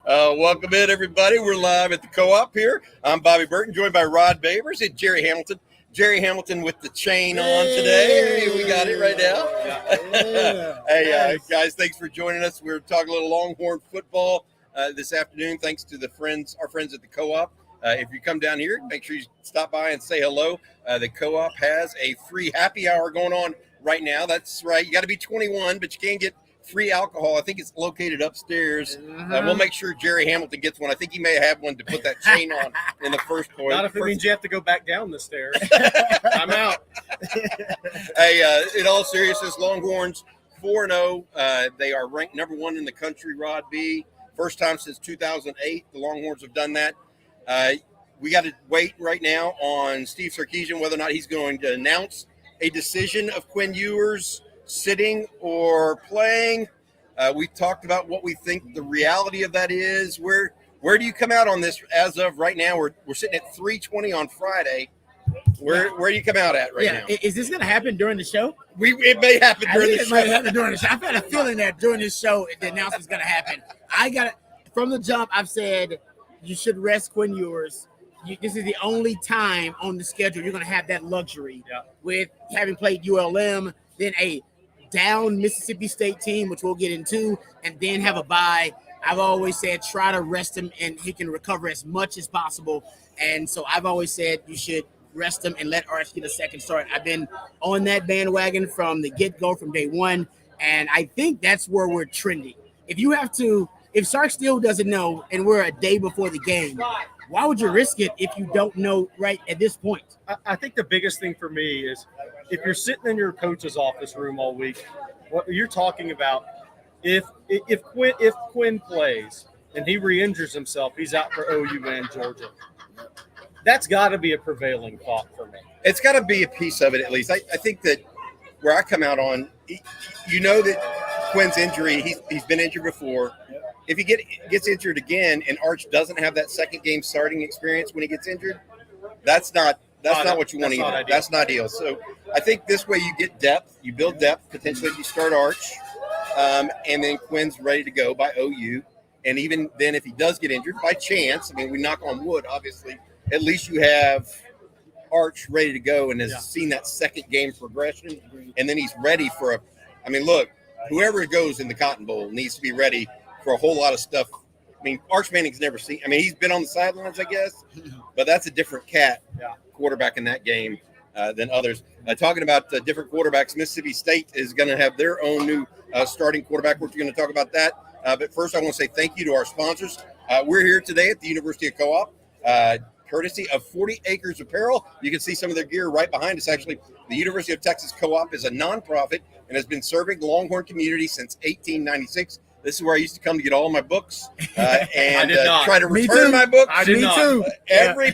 Welcome in, everybody. We're live at the Co-op here. I'm Bobby Burton, joined by Rod Babers and Jerry Hamilton. Jerry Hamilton with the chain on today. Hey, we got it right now. Yeah. Hey, guys, thanks for joining us. We're talking a little Longhorn football this afternoon, thanks to our friends at the Co-op. If you come down here, make sure you stop by and say hello. The Co-op has a free happy hour going on right now. That's right. You got to be 21, but you can get free alcohol. I think it's located upstairs. We'll make sure Jerry Hamilton gets one. I think he may have one to put that chain on in the first point. Not if it means you have to go back down the stairs. I'm out. Hey, in all seriousness, Longhorns 4-0. They are ranked number 1 in the country, Rod B. First time since 2008 the Longhorns have done that. We got to wait right now on Steve Sarkeesian whether or not he's going to announce a decision of Quinn Ewers sitting or playing. We talked about what we think the reality of that is. Where do you come out on this as of right now? We're sitting at 3:20 on Friday. Where do you come out at right now? Is this going to happen during the show? It may happen during the show. It might happen during the show. I've had a feeling that during this show, the announcement's going to happen. From the jump, I've said you should rest Quinn Ewers. This is the only time on the schedule you're going to have that luxury with having played ULM, then a down Mississippi State team, which we'll get into, and then have a bye. I've always said try to rest him and he can recover as much as possible. And so I've always said you should rest him and let Arch get a second start. I've been on that bandwagon from the get-go, from day one, and I think that's where we're trending. If Sark still doesn't know and we're a day before the game, why would you risk it if you don't know right at this point? I think the biggest thing for me is if you're sitting in your coach's office room all week, what you're talking about, if Quinn plays and he re-injures himself, he's out for OU and Georgia. That's got to be a prevailing thought for me. It's got to be a piece of it at least. I think that where I come out on, you know that Quinn's injury, he's been injured before. If he gets injured again and Arch doesn't have that second game starting experience when he gets injured, that's not what you want either. That's not ideal. So I think this way you get depth, you build depth, potentially if you start Arch, and then Quinn's ready to go by OU. And even then if he does get injured, by chance, we knock on wood, obviously, at least you have Arch ready to go and has seen that second game progression, and then he's ready for look, whoever goes in the Cotton Bowl needs to be ready for a whole lot of stuff. Arch Manning's never seen. He's been on the sidelines, I guess, but that's a different quarterback in that game than others. Talking about different quarterbacks, Mississippi State is going to have their own new starting quarterback. We're going to talk about that. But first, I want to say thank you to our sponsors. We're here today at the University of Co-op, courtesy of 40 Acres Apparel. You can see some of their gear right behind us. Actually, the University of Texas Co-op is a nonprofit and has been serving the Longhorn community since 1896. This is where I used to come to get all my books and try to return my books. I did not. Every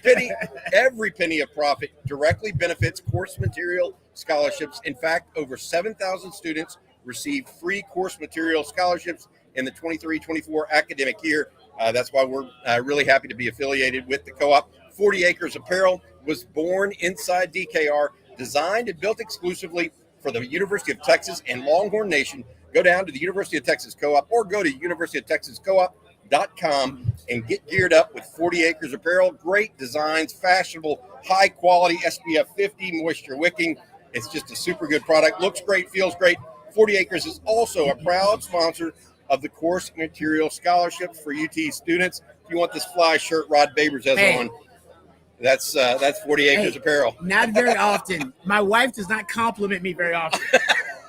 penny of profit directly benefits course material scholarships. In fact, over 7,000 students received free course material scholarships in the 23-24 academic year. That's why we're really happy to be affiliated with the Co-op. 40 Acres Apparel was born inside DKR, designed and built exclusively for the University of Texas and Longhorn Nation. Go down to the University of Texas Co-op or go to universityoftexascoop.com and get geared up with 40 Acres Apparel. Great designs, fashionable, high quality, SPF 50, moisture wicking. It's just a super good product. Looks great, feels great. 40 Acres is also a proud sponsor of the course material scholarships for UT students. If you want this fly shirt Rod Babers has on, that's 40 Acres Apparel. Not very often. My wife does not compliment me very often.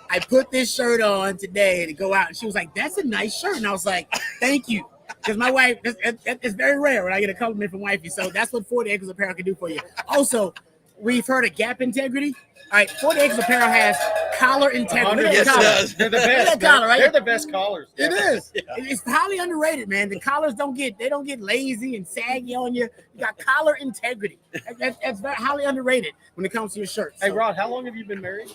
I put this shirt on today to go out, and she was like, "That's a nice shirt." And I was like, "Thank you." Because my wife, it's very rare when I get a compliment from wifey. So that's what 40 Acres Apparel can do for you. Also, we've heard of Gap Integrity. All right, 40 Acres Apparel has collar integrity. Yes, it does. They're the best. Collar, right? They're the best collars. It is. Yeah. It's highly underrated, man. The collars don't get lazy and saggy on you. You got collar integrity. That's very highly underrated when it comes to your shirts. Hey, Rod, how long have you been married?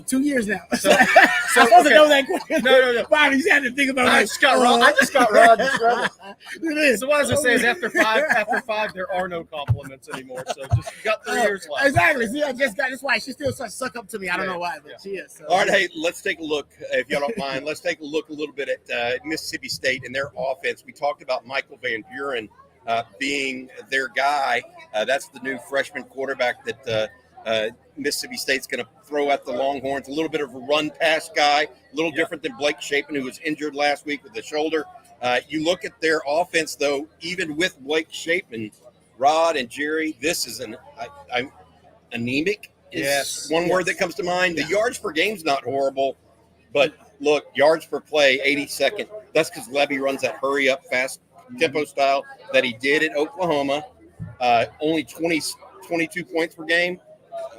2 years now. So- I'm supposed to know that quick. No. Bobby, you had to think about I like, just got Rod in trouble. Look at this. So what I was gonna say is after five, there are no compliments anymore. So just you got 3 years left. Exactly. See, I just got. That's why she still suck up to me. I don't know why, but she is. So. All right, hey, let's take a look, if y'all don't mind. Let's take a look a little bit at Mississippi State and their offense. We talked about Michael Van Buren being their guy. That's the new freshman quarterback that Mississippi State's going to throw at the Longhorns. A little bit of a run-pass guy, a little different than Blake Shapen, who was injured last week with the shoulder. You look at their offense, though, even with Blake Shapen, Rod and Jerry, this is anemic. Is one word that comes to mind. The yards per game's not horrible, but look, yards per play, 82nd. That's because Levy runs that hurry-up, fast tempo style that he did at Oklahoma. Only 22 points per game.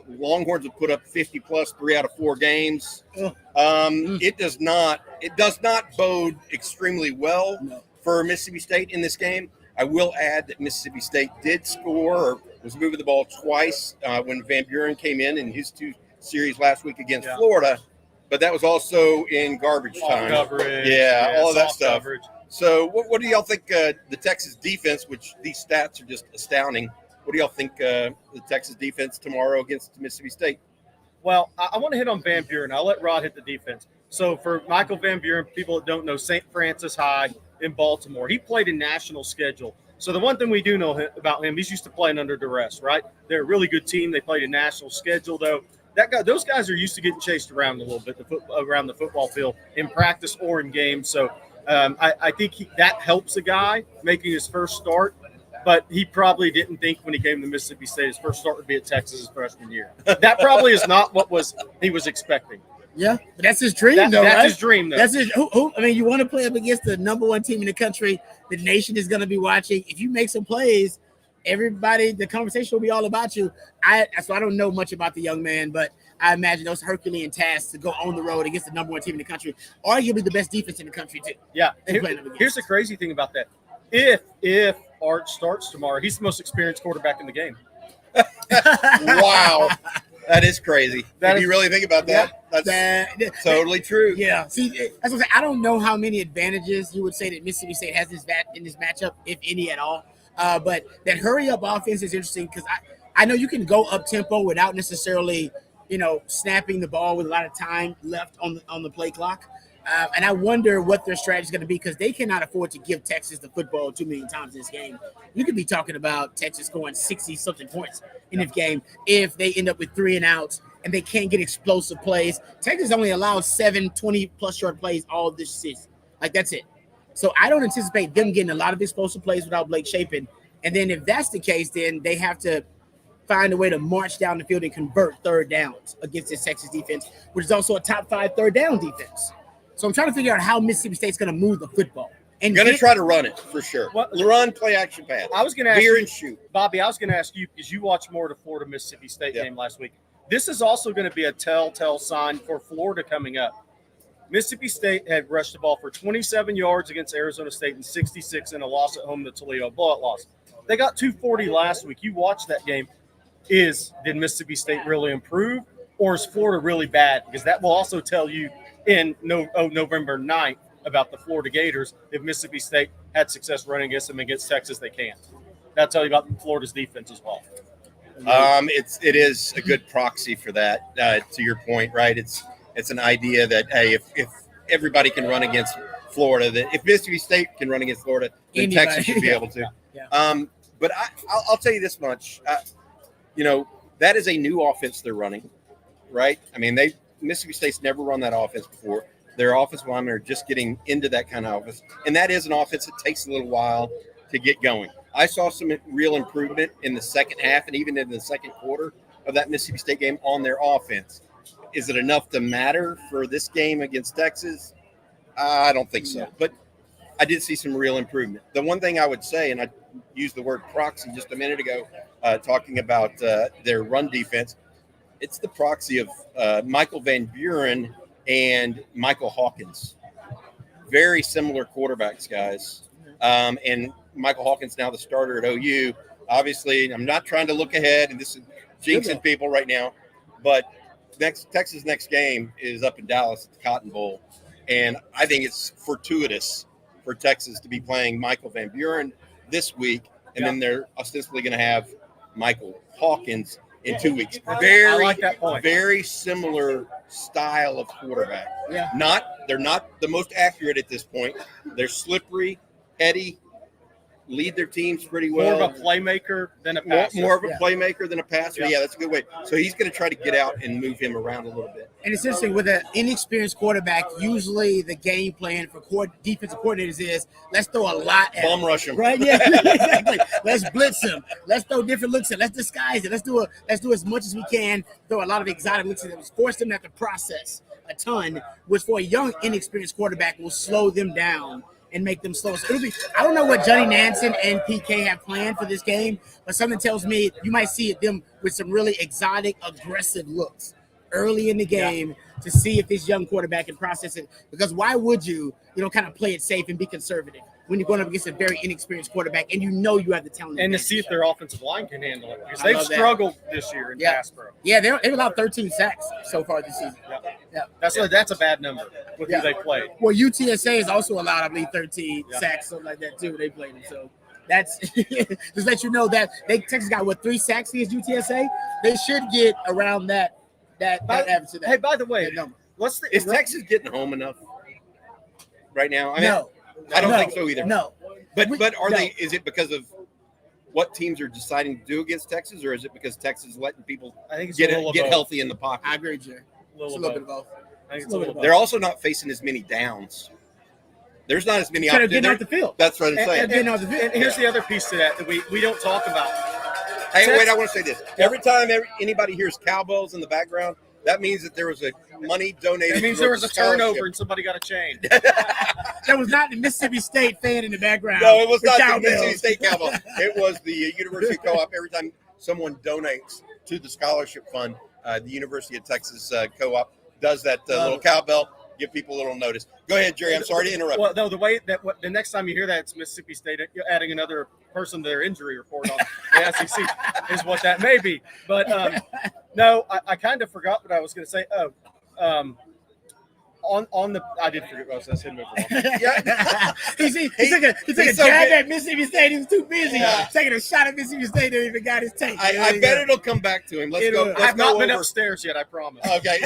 Longhorns have put up 50 plus 3 out of 4 games. It does not bode extremely well for Mississippi State in this game. I will add that Mississippi State did score or was moving the ball twice when Van Buren came in his 2 series last week against Florida, but that was also in garbage time. Coverage, all of that stuff. Coverage. So what do y'all think the Texas defense, which these stats are just astounding, what do y'all think the Texas defense tomorrow against Mississippi State? Well, I want to hit on Van Buren. I'll let Rod hit the defense. So for Michael Van Buren, people that don't know, St. Francis High in Baltimore, he played a national schedule. So the one thing we do know about him, he's used to playing under duress, right? They're a really good team. They played a national schedule, though. Those guys are used to getting chased around a little bit around the football field in practice or in games. So I think that helps a guy making his first start. But he probably didn't think when he came to Mississippi State his first start would be at Texas his freshman year. That probably is not what he was expecting. Yeah, but that's his dream, that's right? his dream, though. That's his. I mean, you want to play up against the number 1 team in the country. The nation is going to be watching. If you make some plays, everybody, the conversation will be all about you. So I don't know much about the young man, but I imagine those Herculean tasks to go on the road against the number 1 team in the country, arguably the best defense in the country too. Yeah. Here's the crazy thing about that. If Arch starts tomorrow, he's the most experienced quarterback in the game. Wow. That is crazy. If you really think about that, that's totally true. Yeah. See, that's what I'm saying. I don't know how many advantages you would say that Mississippi State has in this matchup, if any at all. But that hurry-up offense is interesting because I know you can go up-tempo without necessarily, snapping the ball with a lot of time left on the play clock. And I wonder what their strategy is going to be because they cannot afford to give Texas the football 2 million times in this game. You could be talking about Texas scoring 60-something points in this game if they end up with 3 and outs and they can't get explosive plays. Texas only allows 7 20-plus yard plays all this season. Like, that's it. So I don't anticipate them getting a lot of explosive plays without Blake Shapen. And then if that's the case, then they have to find a way to march down the field and convert third downs against this Texas defense, which is also a top 5 third down defense. So I'm trying to figure out how Mississippi State's going to move the football. And going to try to run it for sure. Run, play action pass. I was going to ask you, and shoot. Bobby, I was going to ask you because you watched more of the Florida-Mississippi State game last week. This is also going to be a telltale sign for Florida coming up. Mississippi State had rushed the ball for 27 yards against Arizona State and 66 in a loss at home to Toledo, blowout loss. They got 240 last week. You watched that game. Did Mississippi State really improve, or is Florida really bad? Because that will also tell you in November 9th about the Florida Gators. If Mississippi State had success running against them against Texas, they can't. That'll tell you about Florida's defense as well. It is a good proxy for that. To your point, right? It's an idea that hey, if everybody can run against Florida, that if Mississippi State can run against Florida, then Texas should be able to. But I'll tell you this much, that is a new offense they're running, right? I mean, Mississippi State's never run that offense before. Their offensive linemen are just getting into that kind of offense. And that is an offense that takes a little while to get going. I saw some real improvement in the second half and even in the second quarter of that Mississippi State game on their offense. Is it enough to matter for this game against Texas? I don't think so. But I did see some real improvement. The one thing I would say, and I used the word proxy just a minute ago, talking about their run defense, it's the proxy of Michael Van Buren and Michael Hawkins. Very similar quarterbacks, guys. And Michael Hawkins now the starter at OU. Obviously, I'm not trying to look ahead, and this is jinxing people right now, but Texas' next game is up in Dallas at the Cotton Bowl, and I think it's fortuitous for Texas to be playing Michael Van Buren this week, and then they're ostensibly going to have Michael Hawkins in 2 weeks. I like that point. Very similar style of quarterback. Yeah. They're not the most accurate at this point. They're slippery, heady, lead their teams pretty well. More of a playmaker than a passer. More of a playmaker than a passer. Yeah, that's a good way. So he's going to try to get out and move him around a little bit. And it's interesting with an inexperienced quarterback. Usually, the game plan for defensive coordinators is let's throw a lot at Bum him. rush him. Right? Yeah, exactly. Let's blitz him. Let's throw different looks at. Let's disguise it. Let's do as much as we can. Throw a lot of exotic looks at them. Force them to have to process a ton, which for a young, inexperienced quarterback will slow them down and make them slow. So I don't know what Johnny Nansen and PK have planned for this game, but something tells me you might see them with some really exotic, aggressive looks early in the game to see if this young quarterback can process it. Because why would you kind of play it safe and be conservative when you're going up against a very inexperienced quarterback and you have the talent? And to see if their offensive line can handle it. Because they've struggled this year in pass pro. Yeah, they've allowed 13 sacks so far this season. Yeah. That's a bad number with who they played. Well, UTSA has also allowed, I believe, 13 sacks, something like that, too. They played them. So that's just let you know that Texas got, 3 sacks against UTSA? They should get around that average of that. Hey, by the way, is Texas getting home enough right now? I mean, no. I don't think so either. No. But are they? Is it because of what teams are deciding to do against Texas, or is it because Texas is letting people get healthy in the pocket? I agree, Jerry. It's a little bit of both. They're also not facing as many downs. There's not as many opportunities. Getting off the field. That's what I'm saying. And here's the other piece to that we don't talk about. Hey, wait, I want to say this. Every time anybody hears cowbells in the background, that means that there was a money donated. It means there was a turnover and somebody got a chain. That was not the Mississippi State fan in the background. No, it was not the Mississippi State cowbell. It was the University Co-op. Every time someone donates to the scholarship fund, the University of Texas Co-op does that little cowbell, give people a little notice. Go ahead, Jerry. I'm sorry to interrupt. Well, no, the next time you hear that, it's Mississippi State adding another person to their injury report on the SEC is what that may be. But no, I kind of forgot what I was going to say. I did forget what I was going to say. Yeah. he took a jab at Mississippi State. He was too busy taking a shot at Mississippi State and even got his take. I bet it'll come back to him. Let's go. I've not been upstairs yet, I promise. Okay.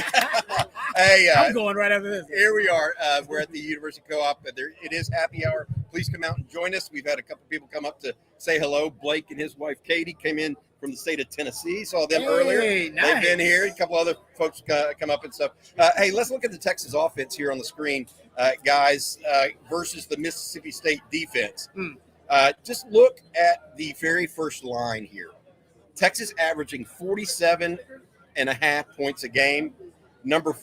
Hey, I'm going right after this. Here we are. We're at the University Co-op. It is happy hour. Please come out and join us. We've had a couple people come up to say hello. Blake and his wife Katie came in from the state of Tennessee. Saw them earlier. Nice. They've been here. A couple other folks come up and stuff. Hey, let's look at the Texas offense here on the screen, guys, versus the Mississippi State defense. Just look at the very first line here. Texas averaging 47.5 points a game. Number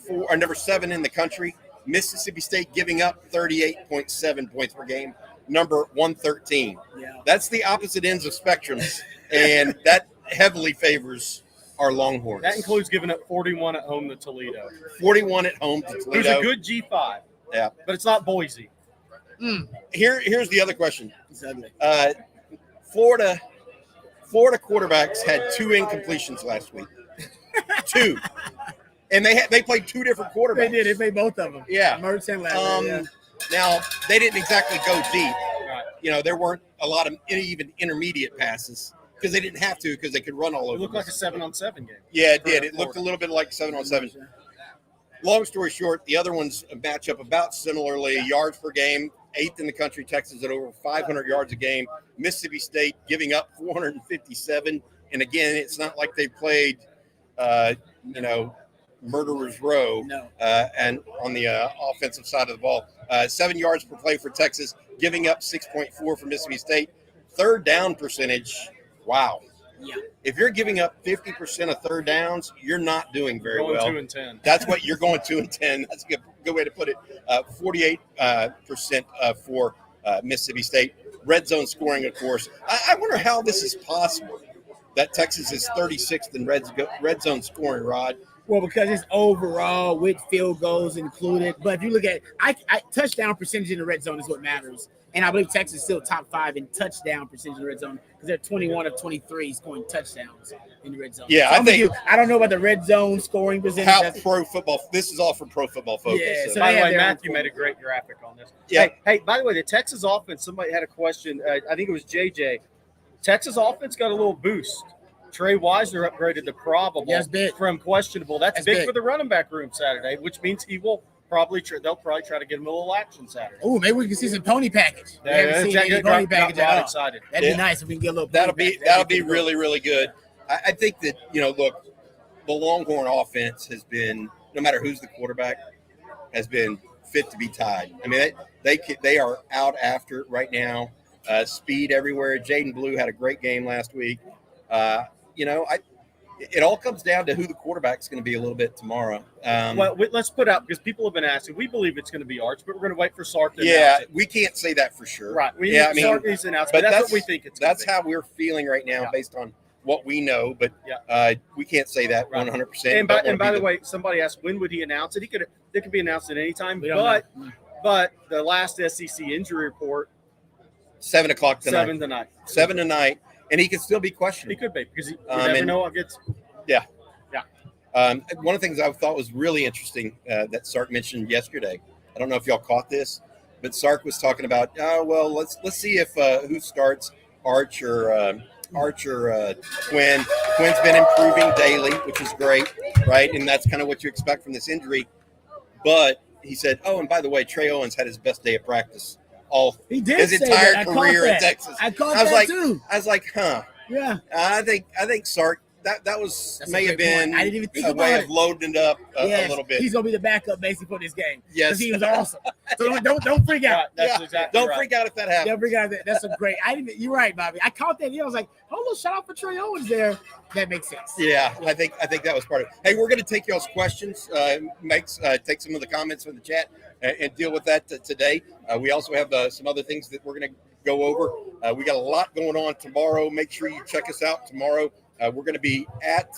7 in the country. Mississippi State giving up 38.7 points per game. Number 113. Yeah. That's the opposite ends of spectrums, and that heavily favors our Longhorns. That includes giving up 41 at home to Toledo. 41 at home to Toledo. Who's a good G5. Yeah. But it's not Boise. Here's the other question. Florida quarterbacks had 2 incompletions last week. 2. And they played 2 different quarterbacks. They did. They played both of them. Yeah. Mertz and Ladder. Now, they didn't exactly go deep. Right. There weren't a lot of even intermediate passes because they didn't have to because they could run all over. It looked like a 7-on-7 game. Yeah, it did. It looked a little bit like 7-on-7. Long story short, the other ones match up about similarly. Yards per game, 8th in the country. Texas at over 500 yards a game. Mississippi State giving up 457. And again, it's not like they played, murderer's row. No. And on the offensive side of the ball, 7 yards per play for Texas, giving up 6.4 for Mississippi State. Third down percentage, wow. Yeah. If you're giving up 50% of third downs, you're not doing very well. Going 2 and 10. That's what you're going 2 and 10. That's a good way to put it. 48% for Mississippi State. Red zone scoring, of course. I wonder how this is possible that Texas is 36th in red zone scoring, Rod. Well, because it's overall with field goals included. But if you look at I touchdown percentage in the red zone is what matters. And I believe Texas is still top 5 in touchdown percentage in the red zone because they're 21 of 23 scoring touchdowns in the red zone. Yeah, so I think I don't know about the red zone scoring percentage. how Pro Football. This is all from Pro Football Focus. Yeah, so By they the have way, their own Matthew made a formula. great graphic on this. Yeah. Hey, by the way, the Texas offense, somebody had a question. I think it was JJ. Texas offense got a little boost. Trey Wisener upgraded to probable Yes, big. from questionable. That's That's big big. for the running back room Saturday, which means he will probably they'll probably try to get him a little action Saturday. Oh, maybe we can see some pony package. We Yeah, haven't seen any pony package at all. excited. That'd Yeah. be nice if we can get a little. that'll pony be package. that'll be pretty cool. really, really good. I think that look, the Longhorn offense has been, no matter who's the quarterback, has been fit to be tied. I mean, they are out after it right now. Speed everywhere. Jaden Blue had a great game last week. It all comes down to who the quarterback's going to be a little bit tomorrow. Well, let's put out, because people have been asking. We believe it's going to be Arch, but we're going to wait for Sark to Yeah, announce it. we can't say that for sure. Right. Sark needs to announce it, but but that's what we think it's going That's to be. how we're feeling right now, Yeah. based on what we know. But Yeah. we can't say that Right. 100%. And by the way, somebody asked, when would he announce it? It could be announced at any time. We don't know. But the last SEC injury report, 7 o'clock tonight. 7 tonight. 7 tonight, and he could still be questioned. He could be, because you Um, never and- know what gets. One of the things I thought was really interesting that Sark mentioned yesterday. I don't know if y'all caught this, but Sark was talking about, let's see if who starts, Arch or Quinn. Quinn's been improving daily, which is great, right? And that's kind of what you expect from this injury. But he said, and by the way, Trey Owens had his best day of practice He did his say entire that. I caught career in that. Texas. I caught I was that like, too. I was like, huh. Yeah. I think Sark, that was That's a may have great point. been I didn't even think a way about of it. loading it up a little bit. He's gonna be the backup basically for this game. Yes. Because he was awesome. So don't freak out. That's Yeah. exactly Don't right. freak out if that happens. Don't freak out. That's a great. You're right, Bobby. I caught that. I was like, oh, little shout out for Trey Owens there. That makes sense. Yeah, I think that was part of it. Hey, we're going to take y'all's questions, take some of the comments from the chat, and deal with that today. We also have some other things that we're going to go over. We got a lot going on tomorrow. Make sure you check us out tomorrow. We're going to be at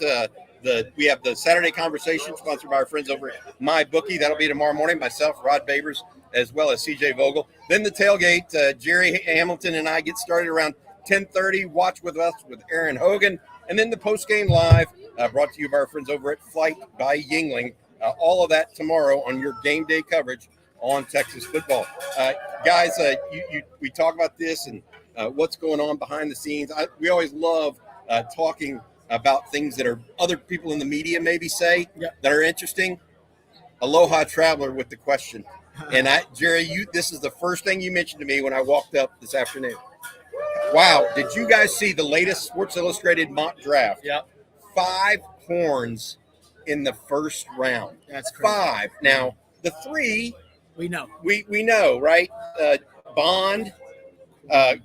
we have the Saturday Conversation sponsored by our friends over at MyBookie. That'll be tomorrow morning. Myself, Rod Babers, as well as CJ Vogel. Then the tailgate. Jerry Hamilton and I get started around 10:30. Watch with us with Aaron Hogan. And then the post-game live, brought to you by our friends over at Flight by Yingling. All of that tomorrow on your game day coverage on Texas football. Guys, we talk about this and what's going on behind the scenes. We always love talking about things that are other people in the media maybe say that are interesting. Aloha Traveler with the question. And Jerry, this is the first thing you mentioned to me when I walked up this afternoon. Wow, did you guys see the latest Sports Illustrated mock draft? Yep. 5 horns in the first round. That's crazy. 5. Now, the 3 We know. we know, right? Bond,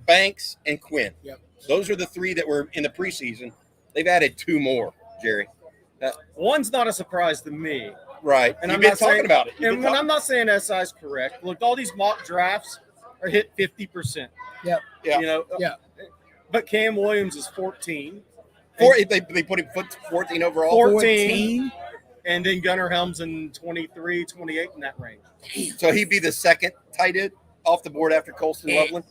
Banks, and Quinn. Yep. Those are the 3 that were in the preseason. They've added 2 more, Jerry. One's not a surprise to me. Right. And You've I'm been not talking saying, about it. And when I'm not saying SI is correct, look, all these mock drafts are hit 50%. Yep. Yeah. You know. Yeah. But Cam Williams is 14. They put him 14 overall. 14. And then Gunnar Helms in 23, 28 in that range. So he'd be the second tight end off the board after Colston Loveland.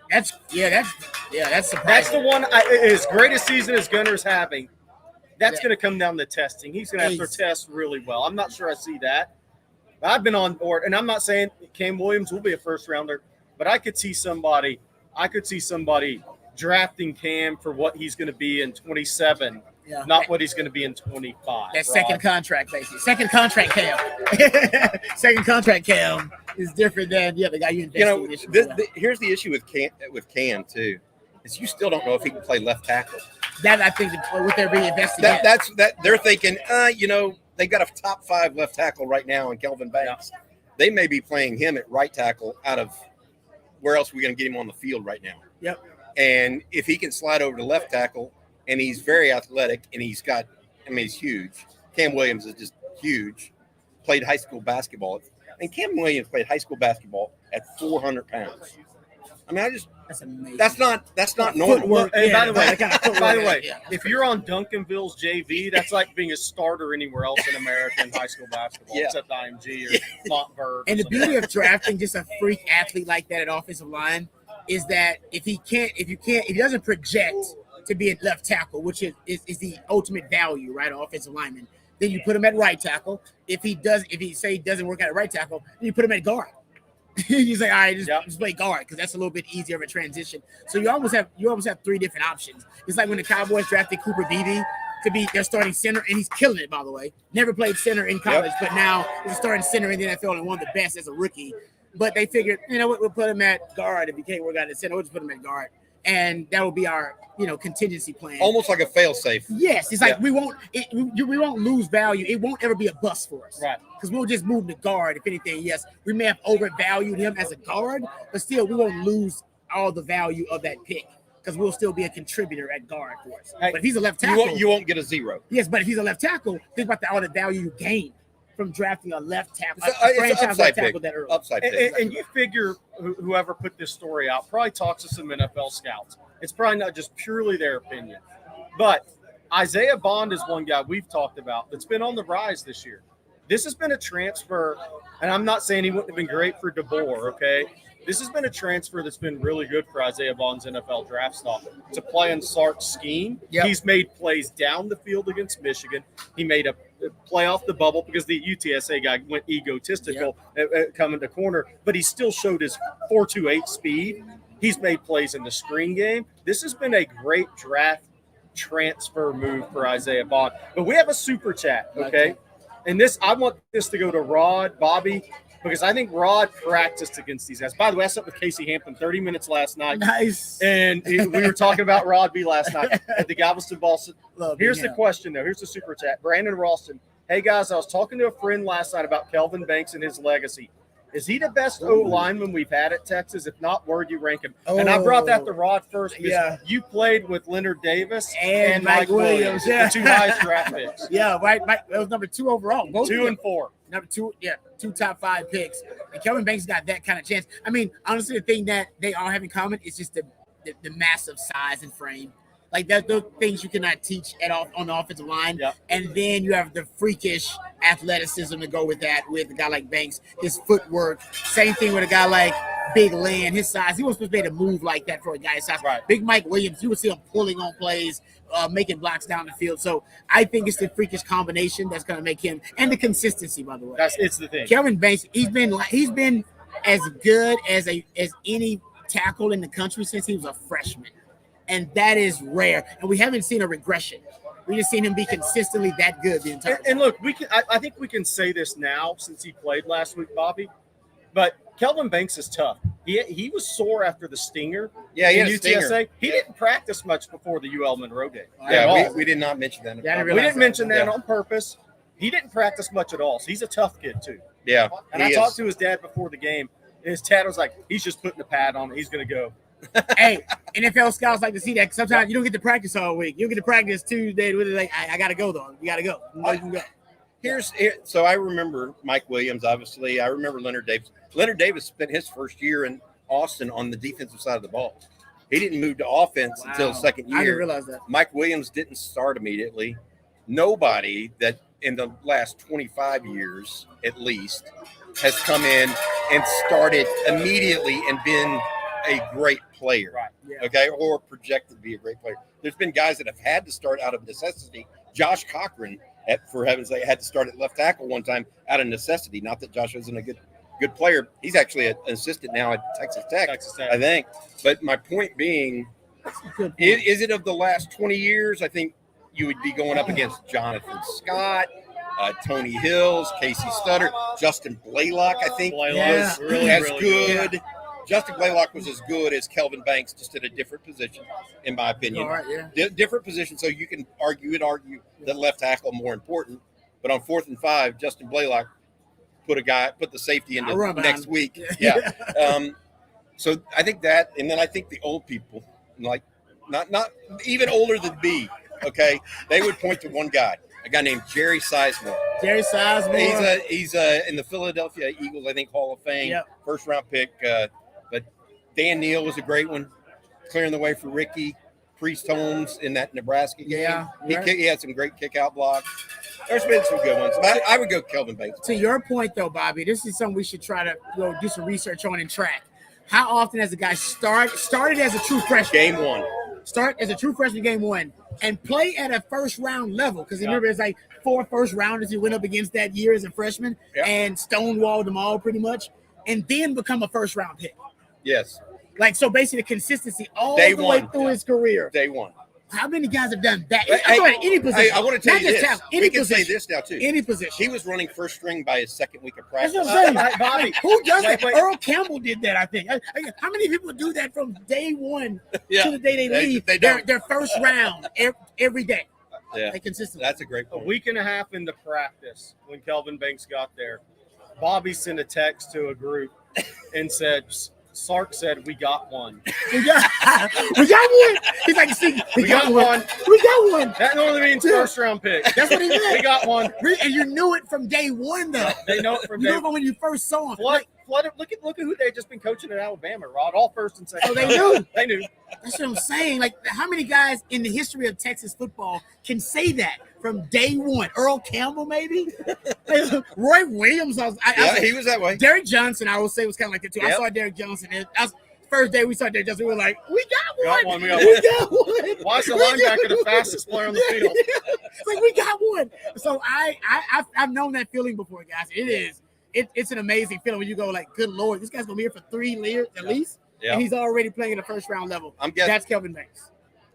That's surprising. That's the one. As great a season as Gunnar's having, that's going to come down to testing. He's going to have to test really well. I'm not sure I see that. I've been on board, and I'm not saying Cam Williams will be a first rounder, but I could see somebody drafting Cam for what he's going to be in 27, not what he's going to be in 25. That second contract, basically. Second contract Cam. Second contract Cam is different than the guy you invested in. Here's the issue with Cam too, is you still don't know if he can play left tackle. That I think what they're being invested in. That's they're thinking, they got a top 5 left tackle right now in Kelvin Banks. They may be playing him at right tackle out of where else are we going to get him on the field right now? Yep. And if he can slide over to left tackle, and he's very athletic, and he's huge. Cam Williams is just huge. Played high school basketball. And Cam Williams played high school basketball at 400 pounds. I mean, That's amazing. that's not normal. Footwork. And Yeah, by the way, that kind of footwork, by the way, yeah. if you're on Duncanville's JV, that's like being a starter anywhere else in America in high school basketball, Yeah. except IMG or Montverde. And the beauty of drafting just a freak athlete like that at offensive line is that if he doesn't project to be a left tackle, which is the ultimate value, right? Offensive lineman, then you put him at right tackle. If he doesn't work out at right tackle, then you put him at guard. He's like, all right, just play guard because that's a little bit easier of a transition. So you almost have three different options. It's like when the Cowboys drafted Cooper Beebe to be their starting center, and he's killing it, by the way. Never played center in college, but now he's a starting center in the NFL and one of the best as a rookie. But they figured, you know what, we'll put him at guard. If he can't work out at center, we'll just put him at guard. And that will be our, contingency plan. Almost like a fail-safe. Yes, it's like we won't lose value. It won't ever be a bust for us, Right? Because we'll just move to guard. If anything, yes, we may have overvalued him as a guard, but still, we won't lose all the value of that pick because we'll still be a contributor at guard for us. Hey, but if he's a left tackle, You won't get a 0. yes, but if he's a left tackle, think about all the value you gain from drafting a left tackle, It's a an franchise upside left tackle pick. that early. Upside pick. And you figure whoever put this story out probably talks to some NFL scouts. It's probably not just purely their opinion. But Isaiah Bond is one guy we've talked about that's been on the rise this year. This has been a transfer, and I'm not saying he wouldn't have been great for DeBoer, okay? This has been a transfer that's been really good for Isaiah Bond's NFL draft stock. To play in Sark's scheme, He's made plays down the field against Michigan. He made a play off the bubble because the UTSA guy went egotistical coming to corner, but he still showed his 4.28 speed. He's made plays in the screen game. This has been a great draft transfer move for Isaiah Bond. But we have a super chat, okay? And I want this to go to Rod, Bobby, because I think Rod practiced against these guys. By the way, I sat with Casey Hampton 30 minutes last night. Nice. And we were talking about Rod B last night at the Galveston Boston. Here's him. the question, though. Here's the super chat. Brandon Ralston. Hey, guys, I was talking to a friend last night about Kelvin Banks and his legacy. Is he the best O-lineman we've had at Texas? If not, where do you rank him? And I brought that to Rod first because you played with Leonard Davis and Mike Williams, the two highest draft picks. Yeah, right. That was number 2 overall. Both 2 and 4. Number 2, 2 top 5 picks. And Kelvin Banks got that kind of chance. I mean, honestly, the thing that they all have in common is just the massive size and frame. Like those things you cannot teach on the offensive line. Yep. And then you have the freakish athleticism to go with that with a guy like Banks, his footwork. Same thing with a guy like Big Lynn, his size. He wasn't supposed to be able to move like that for a guy's size. Right. Big Mike Williams, you would see him pulling on plays, making blocks down the field. So I think it's the freakish combination that's going to make him, and the consistency, by the way. It's the thing. Kelvin Banks, he's been as good as any tackle in the country since he was a freshman. And that is rare. And we haven't seen a regression. We just seen him be consistently that good the entire time. And look, I think we can say this now since he played last week, Bobby. But Kelvin Banks is tough. He was sore after the stinger. Yeah, he had in a UTSA. stinger. He didn't practice much before the UL Monroe game. Yeah, we did not mention that. Yeah, I didn't We realize didn't mention that on purpose. He didn't practice much at all. So he's a tough kid, too. Yeah. And I talked to his dad before the game. And his dad was like, he's just putting the pad on. He's going to go. Hey, NFL scouts like to see that. Sometimes you don't get to practice all week. You don't get to practice Tuesday. Like, I got to go, though. You got to go. You can go. So I remember Mike Williams, obviously. I remember Leonard Davis. Leonard Davis spent his first year in Austin on the defensive side of the ball. He didn't move to offense until his second year. I didn't realize that. Mike Williams didn't start immediately. Nobody that in the last 25 years, at least, has come in and started immediately and been a great player, Right. Yeah. okay, or projected to be a great player. There's been guys that have had to start out of necessity. Josh Cochran, for heaven's sake, had to start at left tackle one time out of necessity. Not that Josh isn't a good player. He's actually an assistant now at Texas Tech, I think. But my point being, is it of the last 20 years? I think you would be going up against Jonathan Scott, Tony Hills, Casey Stutter, Justin Blaylock, I think, was really good. Yeah. Justin Blaylock was as good as Kelvin Banks, just at a different position, in my opinion. All right, yeah. Different position, so you can argue that left tackle more important. But on 4th and 5, Justin Blaylock put the safety into next week. Yeah. So I think that, and then I think the old people, like not even older than B, okay, they would point to one guy, a guy named Jerry Sizemore. Jerry Sizemore. He's in the Philadelphia Eagles, I think, Hall of Fame, first round pick. But Dan Neal was a great one, clearing the way for Ricky Priest Holmes in that Nebraska game. Yeah, right. He had some great kick-out blocks. There's been some good ones. I would go Kelvin Banks. To your point, though, Bobby, this is something we should try to do some research on and track. How often has a guy started as a true freshman? Game one. Start as a true freshman game one and play at a first-round level. Because remember, it's like 4 first-rounders he went up against that year as a freshman and stonewalled them all pretty much, and then become a first-round pick. Yes. Like, so basically consistency all Day the one. way through his career. Day one. How many guys have done that? Hey, I'm talking about any position. I want to tell Not you just this. talent, any We can position. say this now, too. Any position. He was running first string by his second week of That's practice. what I'm saying. Bobby, Who does that? wait. Earl Campbell did that, I think. How many people do that from day one Yeah. to the day they leave? They don't. Their first round every day. Yeah. Like consistently. That's a great A point. week and a half into practice, when Kelvin Banks got there, Bobby sent a text to a group and said, Sark said, we got one. we got one. He's like, see, we got one. We got one. That normally means first round pick. That's what he meant. We got one. And you knew it from day one, though. They know it from You day knew it when you first saw him. Look at who they've just been coaching at Alabama, Rod. All first and second. Oh, they knew. They knew. That's what I'm saying. Like, how many guys in the history of Texas football can say that from day one? Earl Campbell, maybe? Roy Williams. He was that way. Derrick Johnson, I would say, was kind of like that, too. I Yep. saw Derrick Johnson. First day we saw Derrick Johnson, we were like, we got one. We got one. We got one. Why is the linebacker the fastest player on the field? It's like, we got one. So I've known that feeling before, guys. It's an amazing feeling when you go like, good Lord, this guy's going to be here for 3 years at least. Yeah. And he's already playing at the first round level. I'm guessing That's Kelvin Banks.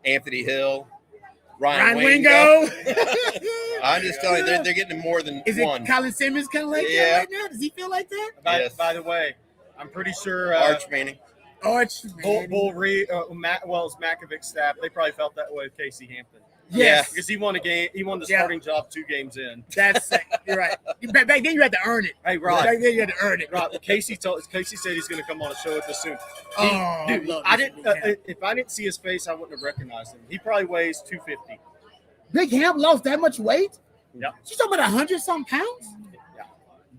Anthony Hill, Ryan Wingo. I'm just telling you, they're getting more than Is one. it Colin Simmons kind of like Yeah. that right now? Does he feel like that? Yes. By the way, I'm pretty sure Arch Manning. Arch, Bull Reed, as Mackovic's staff, they probably felt that way with Casey Hampton. Yes. Because he won a game. He won the Yeah. starting job 2 games in. That's you're right. Back then you had to earn it. Hey, Rod. Back then you had to earn it. Rod, Casey said he's going to come on a show with us soon. Dude, I didn't. If I didn't see his face, I wouldn't have recognized him. He probably weighs 250. Big Ham lost that much weight? Yeah. She's talking about 100-some pounds? Yeah.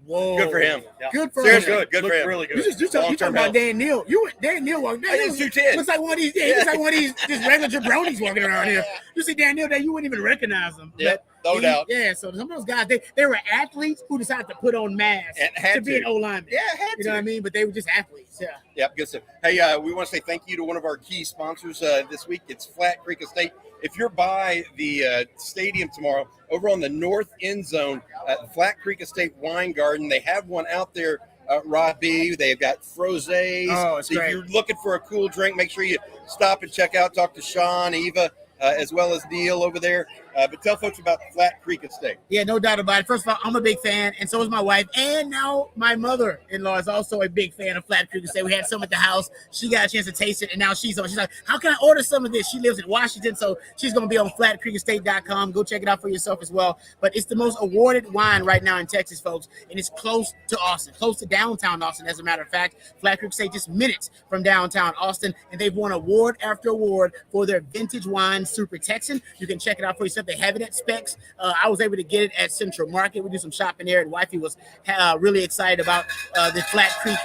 Whoa. Good for him. Yeah. Good for Seriously, him. good for Looked him. really good. You talking Long-term about health. Dan Neal. Dan Neal walking. I think it's 210. Looks like one of these. Yeah, he looks like one of these just regular jabronis walking around here. You see Dan Neal there, you wouldn't even recognize him. Yep, But no doubt. Yeah, so some of those guys, they were athletes who decided to put on masks And had to be to. an O-lineman. Yeah, had You know what I mean? But they were just athletes. Yeah. Yep, good stuff. Hey, we want to say thank you to one of our key sponsors this week. It's Flat Creek Estate. If you're by the stadium tomorrow, over on the north end zone at Flat Creek Estate Wine Garden, they have one out there, Rod B. They've got frosés. Oh, it's so great. if you're looking for a cool drink, make sure you stop and check out, talk to Sean, Eva, as well as Neil over there. But tell folks about Flat Creek Estate. Yeah, no doubt about it. First of all, I'm a big fan, and so is my wife. And now my mother-in-law is also a big fan of Flat Creek Estate. We had some at the house. She got a chance to taste it, and now she's like, how can I order some of this? She lives in Washington, so she's going to be on flatcreekestate.com. Go check it out for yourself as well. But it's the most awarded wine right now in Texas, folks, and it's close to Austin, close to downtown Austin, as a matter of fact. Flat Creek Estate just minutes from downtown Austin, and they've won award after award for their vintage wine, Super Texan. You can check it out for yourself. They have it at Specs. I was able to get it at Central Market. We do some shopping there, and wifey was really excited about the Flat Creek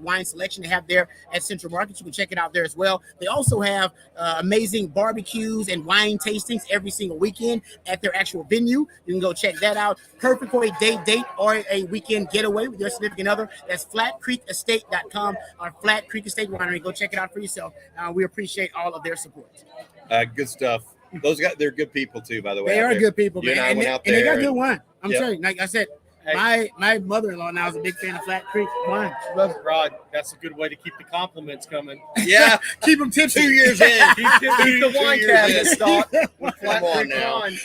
wine selection they have there at Central Market. You can check it out there as well. They also have amazing barbecues and wine tastings every single weekend at their actual venue. You can go check that out. Perfect for a date or a weekend getaway with your significant other. That's flatcreekestate.com or Flat Creek Estate Winery. Go check it out for yourself. We appreciate all of their support. Good stuff. Those guys, they're good people too, by the way. They are good people, You man. and I And went out they got there good wine. I'm Yep. telling you, like I said, Hey. my mother-in-law now is a big fan of Flat Creek wine. She loves it. Rod, that's a good way to keep the compliments coming. Yeah, Keep them tipsy. 2 years in. Keep the wine years cabinet in. stocked with Come Flat on Creek now. wine.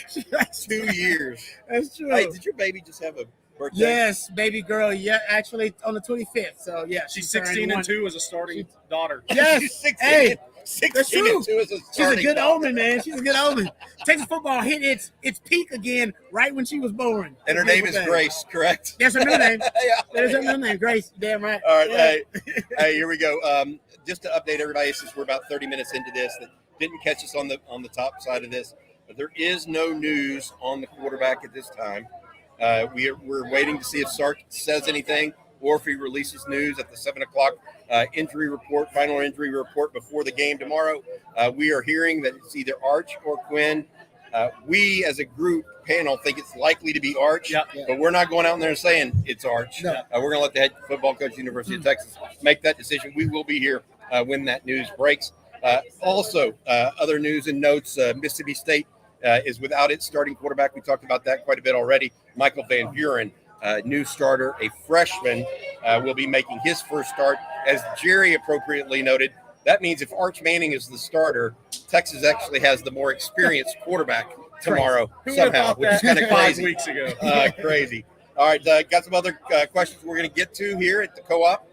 2 years. That's true. Hey, did your baby just have a birthday? Yes, baby girl. Yeah, actually on the 25th. So yeah, She's turned 16 one. and 2 as a starting daughter. Yes. She's 16. Hey, 16 that's true. and 2 is a She's a starting good dog. omen, man. She's a good omen. Texas football hit its peak again right when she was born. And her name is Beautiful thing. Grace, correct? That's her middle name. Yeah. That is her middle name, Grace. Damn right. All right, Yeah. hey, here we go. Just to update everybody, since we're about 30 minutes into this, that didn't catch us on the top side of this, but there is no news on the quarterback at this time. We're waiting to see if Sark says anything. or if he releases news at the 7 o'clock final injury report before the game tomorrow. We are hearing that it's either Arch or Quinn. We, as a group panel, think it's likely to be Arch, but we're not going out there and saying it's Arch. No. We're going to let the head football coach of the University of Texas make that decision. We will be here when that news breaks. Also, other news and notes, Mississippi State is without its starting quarterback. We talked about that quite a bit already. Michael Van Buren, new starter, a freshman, will be making his first start. As Jerry appropriately noted, that means if Arch Manning is the starter, Texas actually has the more experienced quarterback tomorrow somehow, which is kind of crazy. 5 weeks ago. Crazy. All right, got some other questions we're going to get to here at the co-op.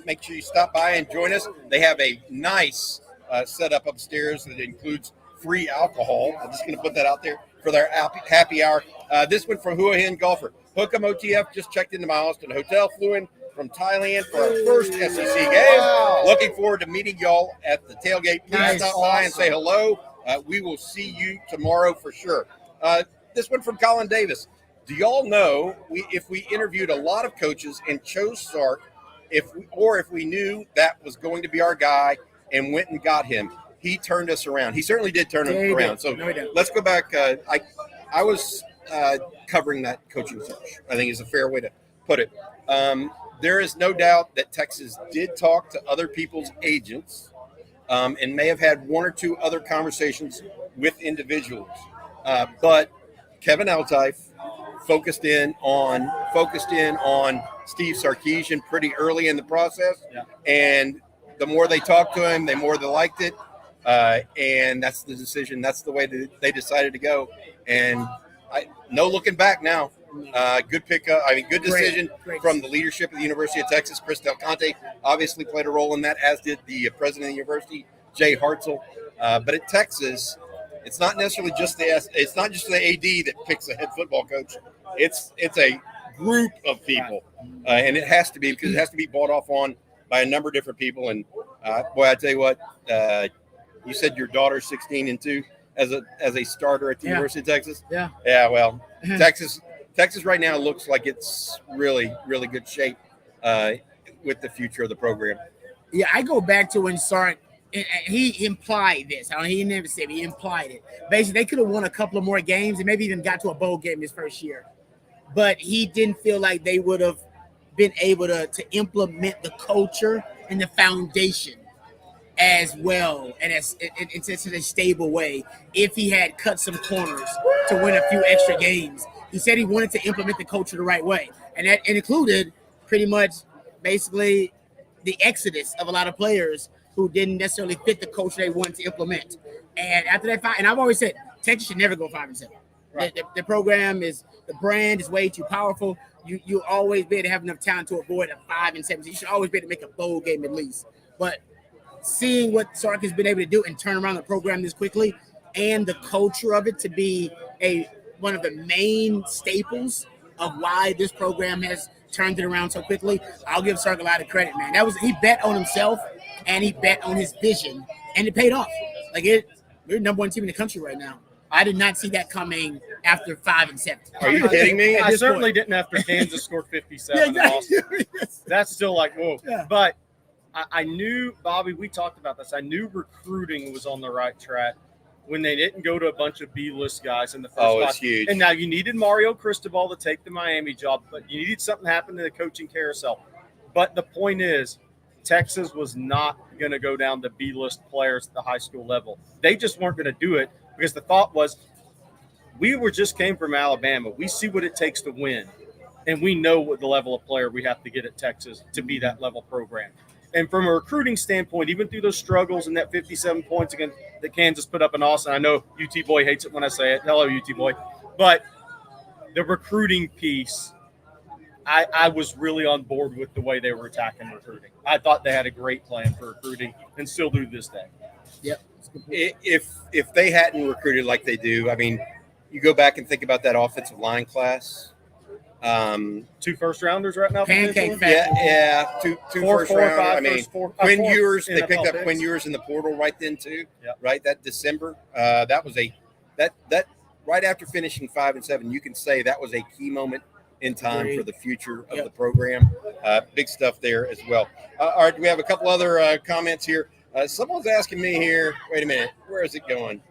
Make sure you stop by and join us. They have a nice setup upstairs that includes free alcohol. I'm just going to put that out there for their happy hour. This one from Hua Hin Golfer. Hook'em OTF just checked into my Austin hotel, flew in from Thailand for our first SEC game. Wow. Looking forward to meeting y'all at the tailgate. Please Nice. stop by and say hello. We will see you tomorrow for sure. This one from Colin Davis. Do y'all know if we interviewed a lot of coaches and chose Sark, if we knew that was going to be our guy and went and got him, he turned us around. He certainly did turn us around. So let's go back. I was covering that coaching search, I think is a fair way to put it. There is no doubt that Texas did talk to other people's agents and may have had one or two other conversations with individuals. But Kevin Altife focused in on Steve Sarkeesian pretty early in the process. Yeah. And the more they talked to him, the more they liked it. And that's the decision. That's the way that they decided to go. And no looking back now. Good pickup. Good decision from the leadership of the University of Texas. Chris Del Conte obviously played a role in that, as did the president of the university, Jay Hartzell. But at Texas, it's not necessarily just the AD that picks a head football coach. It's a group of people, and it has to be, because it has to be bought off on by a number of different people. And boy, I tell you what, you said your daughter's 16 and 2 as a starter at the University of Texas. Yeah. Well, Texas right now looks like it's really, really good shape with the future of the program. Yeah, I go back to when Sark, he implied this. He never said it, he implied it. Basically, they could have won a couple of more games and maybe even got to a bowl game his first year. But he didn't feel like they would have been able to implement the culture and the foundation as well and in such a stable way if he had cut some corners to win a few extra games. He said he wanted to implement the culture the right way, and that included pretty much basically the exodus of a lot of players who didn't necessarily fit the culture they wanted to implement. And after that, and I've always said Texas should never go 5-7. Right. The program is, the brand is way too powerful. You always be able to have enough talent to avoid a 5-7. You should always be able to make a bowl game at least. But seeing what Sark has been able to do and turn around the program this quickly, and the culture of it to be one of the main staples of why this program has turned it around so quickly, I'll give Sark a lot of credit, man. He bet on himself and he bet on his vision, and it paid off. We're number one team in the country right now. I did not see that coming after 5-7. Are you kidding me? I certainly didn't after Kansas scored 57 in Austin. That's still like, whoa. Yeah. But I knew, Bobby, we talked about this. I knew recruiting was on the right track when they didn't go to a bunch of B-list guys in the first spot. Oh, it's huge. And now you needed Mario Cristobal to take the Miami job, but you needed something to happen to the coaching carousel. But the point is, Texas was not going to go down to B-list players at the high school level. They just weren't going to do it because the thought was, just came from Alabama. We see what it takes to win, and we know what the level of player we have to get at Texas to be that level program. And from a recruiting standpoint, even through those struggles and that 57 points against that Kansas put up in Austin, I know UT boy hates it when I say it. Hello, UT boy. But the recruiting piece, I was really on board with the way they were attacking recruiting. I thought they had a great plan for recruiting and still do this day. Yep. If they hadn't recruited like they do, you go back and think about that offensive line class. 2 first-rounders right now. Pancake two first rounders. Quinn Ewers, they picked up picks. Quinn Ewers in the portal right then too. Yep. Right, that December. That was that right after finishing 5-7. You can say that was a key moment in time Agreed. for the future of Yep. the program. Big stuff there as well. All right, we have a couple other comments here. Someone's asking me here. Wait a minute, where is it going?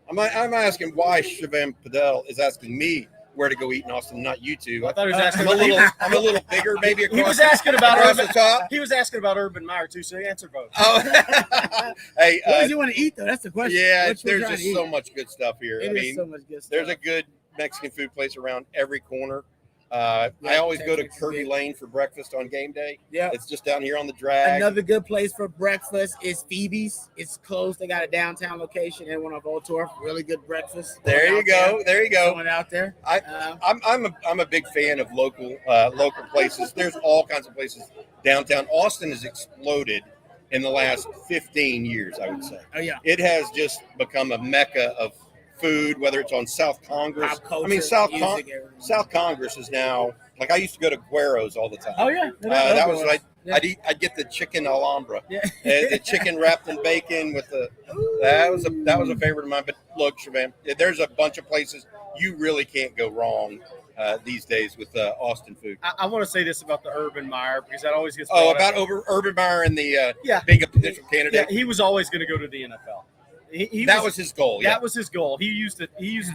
I'm asking why Shivam Padel is asking me where to go eat in Austin, not you two. I thought he was asking. I'm a little bigger, maybe. He was asking about across the Urban. top. He was asking about Urban Meyer too, so he answered both. Oh, hey, What does he want to eat though? That's the question. yeah, What you there's trying just to eat? so much good stuff here. It I is mean, so much good stuff. there's a good Mexican food place around every corner. I always go to Texas is Kirby big. Lane for breakfast on game day. Yeah. It's just down here on the drag. Another good place for breakfast is Phoebe's. It's close. They got a downtown location and one on Voltorf. Really good breakfast. There you go. There you go. Going out there. I'm a big fan of local places. There's all kinds of places downtown. Austin has exploded in the last 15 years, I would say. Oh yeah. It has just become a mecca of food, whether it's on South Congress. Pop culture, I mean, music, everything. South Congress is now like I used to go to Guero's all the time. Oh yeah. That was like Yeah. I'd get the chicken Alhambra, Yeah. the chicken wrapped in bacon with the. That was a favorite of mine. But look, Shivam, there's a bunch of places you really can't go wrong these days with Austin food. I want to say this about the Urban Meyer because that always gets. Oh, brought about up. Urban Meyer and the Yeah. being a potential Yeah, candidate. he was always going to go to the NFL. That was his goal. Yeah. That was his goal. He used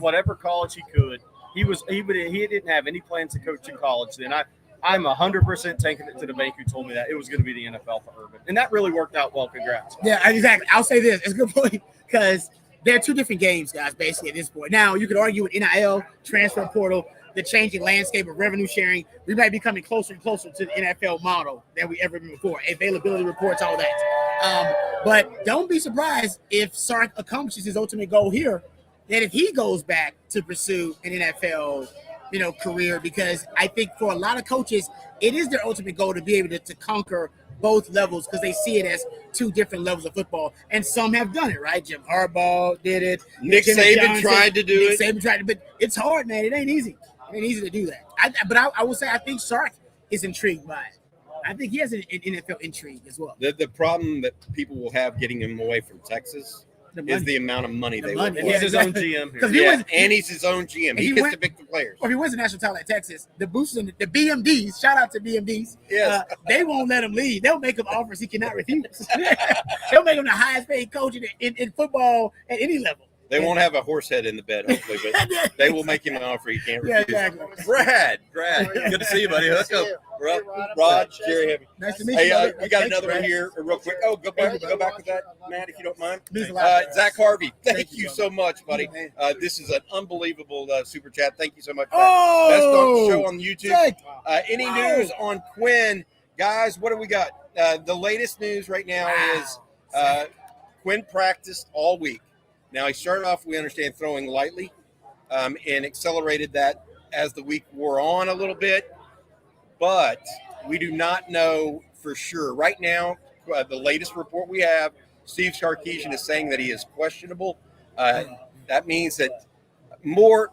whatever college he could. He didn't have any plans to coach in college then. I'm 100% taking it to the bank who told me that it was going to be the NFL for Urban. And that really worked out well. Congrats. Yeah, exactly. I'll say this. It's a good point because they're two different games, guys, basically at this point. Now, you could argue with NIL, transfer portal, the changing landscape of revenue sharing. We might be coming closer and closer to the NFL model than we ever been before. Availability reports, all that. But don't be surprised if Sark accomplishes his ultimate goal here, that if he goes back to pursue an NFL career, because I think for a lot of coaches, it is their ultimate goal to be able to conquer both levels because they see it as two different levels of football. And some have done it, right? Jim Harbaugh did it. Nick Jimmy Saban Johnson, tried to do Nick it. Saban tried to, but it's hard, man. It ain't easy. It ain't easy to do that. But I will say I think Sark is intrigued by it. I think he has an NFL intrigue as well. The problem that people will have getting him away from Texas is the amount of money they will money. put. He's his own exactly. GM here. 'Cause he Yeah, was- and he's his own GM. He he gets went- to pick the players. Or if he wins the national title at Texas, the boosters and the BMDs, shout out to BMDs, Yes. they won't let him leave. They'll make him offers he cannot refuse. They'll make him the highest paid coach in football at any level. They won't have a horse head in the bed, hopefully, but they will make him an offer he can't Yeah, refuse. exactly. Brad, good to see you, buddy. Let's go. Rod, Jerry, Heavy. Nice to meet Hey, you. brother. we got Thank another you, one Brad. here real quick. Oh, go back with that, Matt, if you don't mind. Means a lot. Zach Harvey, thank you brother. so much, buddy. This is an unbelievable super chat. Thank you so much. Oh! Best on show on YouTube. Jake. Any Wow. news on Quinn? Guys, what do we got? The latest news right now is Quinn practiced all week. Now, he started off, we understand, throwing lightly and accelerated that as the week wore on a little bit. But we do not know for sure. Right now, the latest report we have, Steve Sarkeesian is saying that he is questionable. That means that more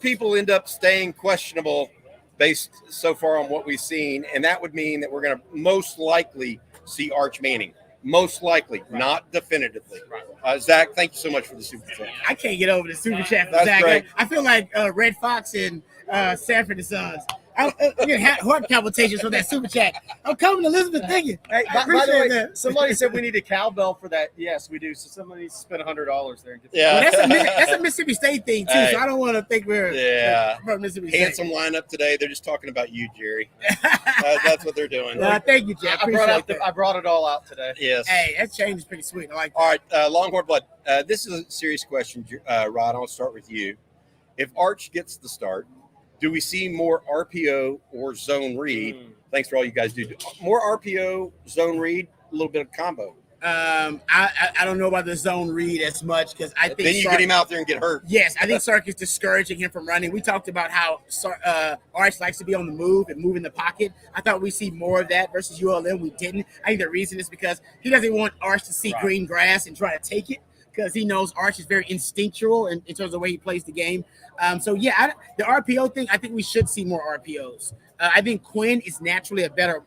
people end up staying questionable based so far on what we've seen. And that would mean that we're going to most likely see Arch Manning. Most likely, not definitively. Zach, thank you so much for the super chat. I can't get over the super chat for That's Zach. great. I feel like Red Fox and Sanford and Sons. I get heart palpitations from that super chat. I'm coming, Elizabeth. Thank you. Hey, I by the appreciate way, that. somebody said we need a cowbell for that. Yes, we do. So somebody needs to spend $100 there. And get Yeah. Well, that's a Mississippi State thing too, Hey. so I don't want to think we're from Mississippi State. Handsome lineup today. They're just talking about you, Jerry. That's what they're doing. Thank you, Jeff. I brought it all out today. Yes. Hey, that change is pretty sweet. I like that. All right, Longhorn Blood. This is a serious question, Rod. I'll start with you. If Arch gets the start, do we see more RPO or zone read? Thanks for all you guys do. More RPO, zone read, a little bit of combo. I don't know about the zone read as much because I think Then you Sark- get him out there and get hurt. Yes, I think Sark is discouraging him from running. We talked about how Arch likes to be on the move and move in the pocket. I thought we'd see more of that versus ULM. We didn't. I think the reason is because he doesn't want Arch to see green grass and try to take it because he knows Arch is very instinctual in terms of the way he plays the game. The RPO thing, I think we should see more RPOs. I think Quinn is naturally a better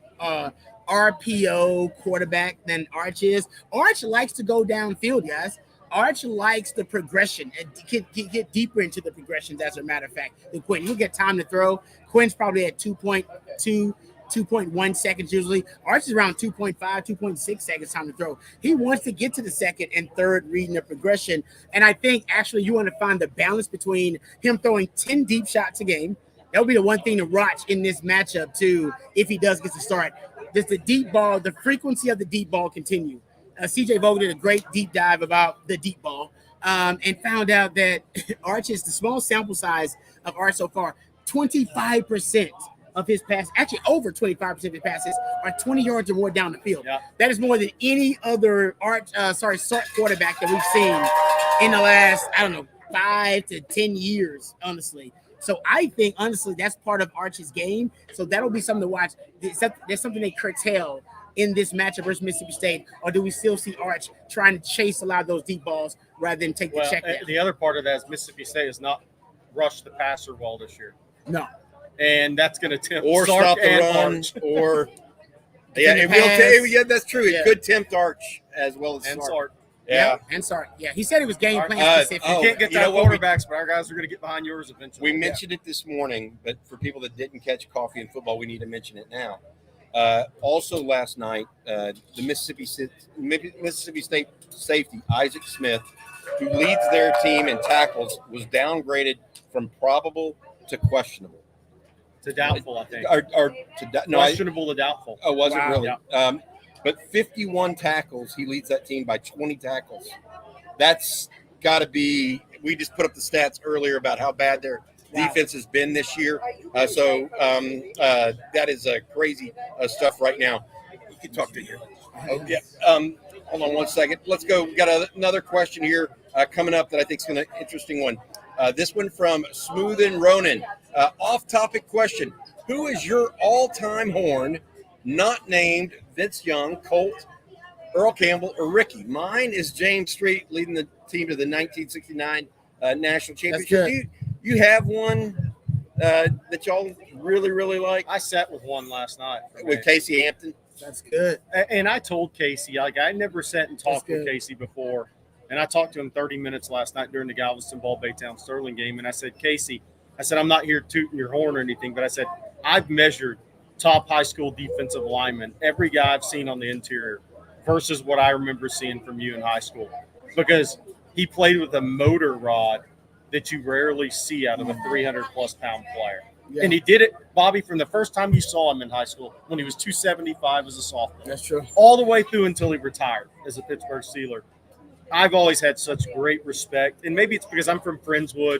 RPO quarterback than Arch is. Arch likes to go downfield, guys. Arch likes the progression and get deeper into the progressions, as a matter of fact, than Quinn. You get time to throw. Quinn's probably at 2.2, 2.1 seconds usually. Arch is around 2.5, 2.6 seconds time to throw. He wants to get to the second and third reading the progression. And I think actually you want to find the balance between him throwing 10 deep shots a game. That'll be the one thing to watch in this matchup too, if he does get to start. Does the deep ball, the frequency of the deep ball continue? CJ Vogel did a great deep dive about the deep ball and found out that Arch is the small sample size of Arch so far. 25% of his passes, actually over 25% of his passes, are 20 yards or more down the field. Yeah. That is more than any other Sark quarterback that we've seen in the last, 5 to 10 years, honestly. So I think, honestly, that's part of Arch's game. So that'll be something to watch. There's something they curtail in this matchup versus Mississippi State, or do we still see Arch trying to chase a lot of those deep balls rather than take the check down? The other part of that is Mississippi State has not rushed the passer well this year. No. And that's going to tempt or Sark stop the and run, Arch. or it will. Yeah, that's true. It could tempt Arch as well as Sark. Yeah, and Sark. Yeah, he said it was game plan specific. You can't get that quarterbacks, but our guys are going to get behind yours eventually. We mentioned it this morning, but for people that didn't catch coffee and football, we need to mention it now. Also last night, the Mississippi State safety, Isaac Smith, who leads their team in tackles, was downgraded from probable to questionable. To doubtful, I think. Questionable to doubtful. Oh, was it really? Yeah. But 51 tackles, he leads that team by 20 tackles. That's got to be – we just put up the stats earlier about how bad their defense has been this year. So that is crazy stuff right now. You can talk to you. Oh, yeah. Hold on one second. Let's go. We got another question here coming up that I think is an interesting one. This one from Smooth and Ronan. Off-topic question. Who is your all-time Horn not named Vince Young, Colt, Earl Campbell, or Ricky? Mine is James Street, leading the team to the 1969 national championship. You have one that y'all really, really like? I sat with one last night. With Casey Hampton? That's good. And I told Casey, I never sat and talked with Casey before. And I talked to him 30 minutes last night during the Galveston Ball Baytown Sterling game. And I said, Casey, I'm not here tooting your horn or anything, but I said, I've measured top high school defensive linemen, every guy I've seen on the interior, versus what I remember seeing from you in high school. Because he played with a motor rod that you rarely see out of a 300-plus pound player. Yeah. And he did it, Bobby, from the first time you saw him in high school when he was 275 as a sophomore. That's true. All the way through until he retired as a Pittsburgh Steeler. I've always had such great respect. And maybe it's because I'm from Friendswood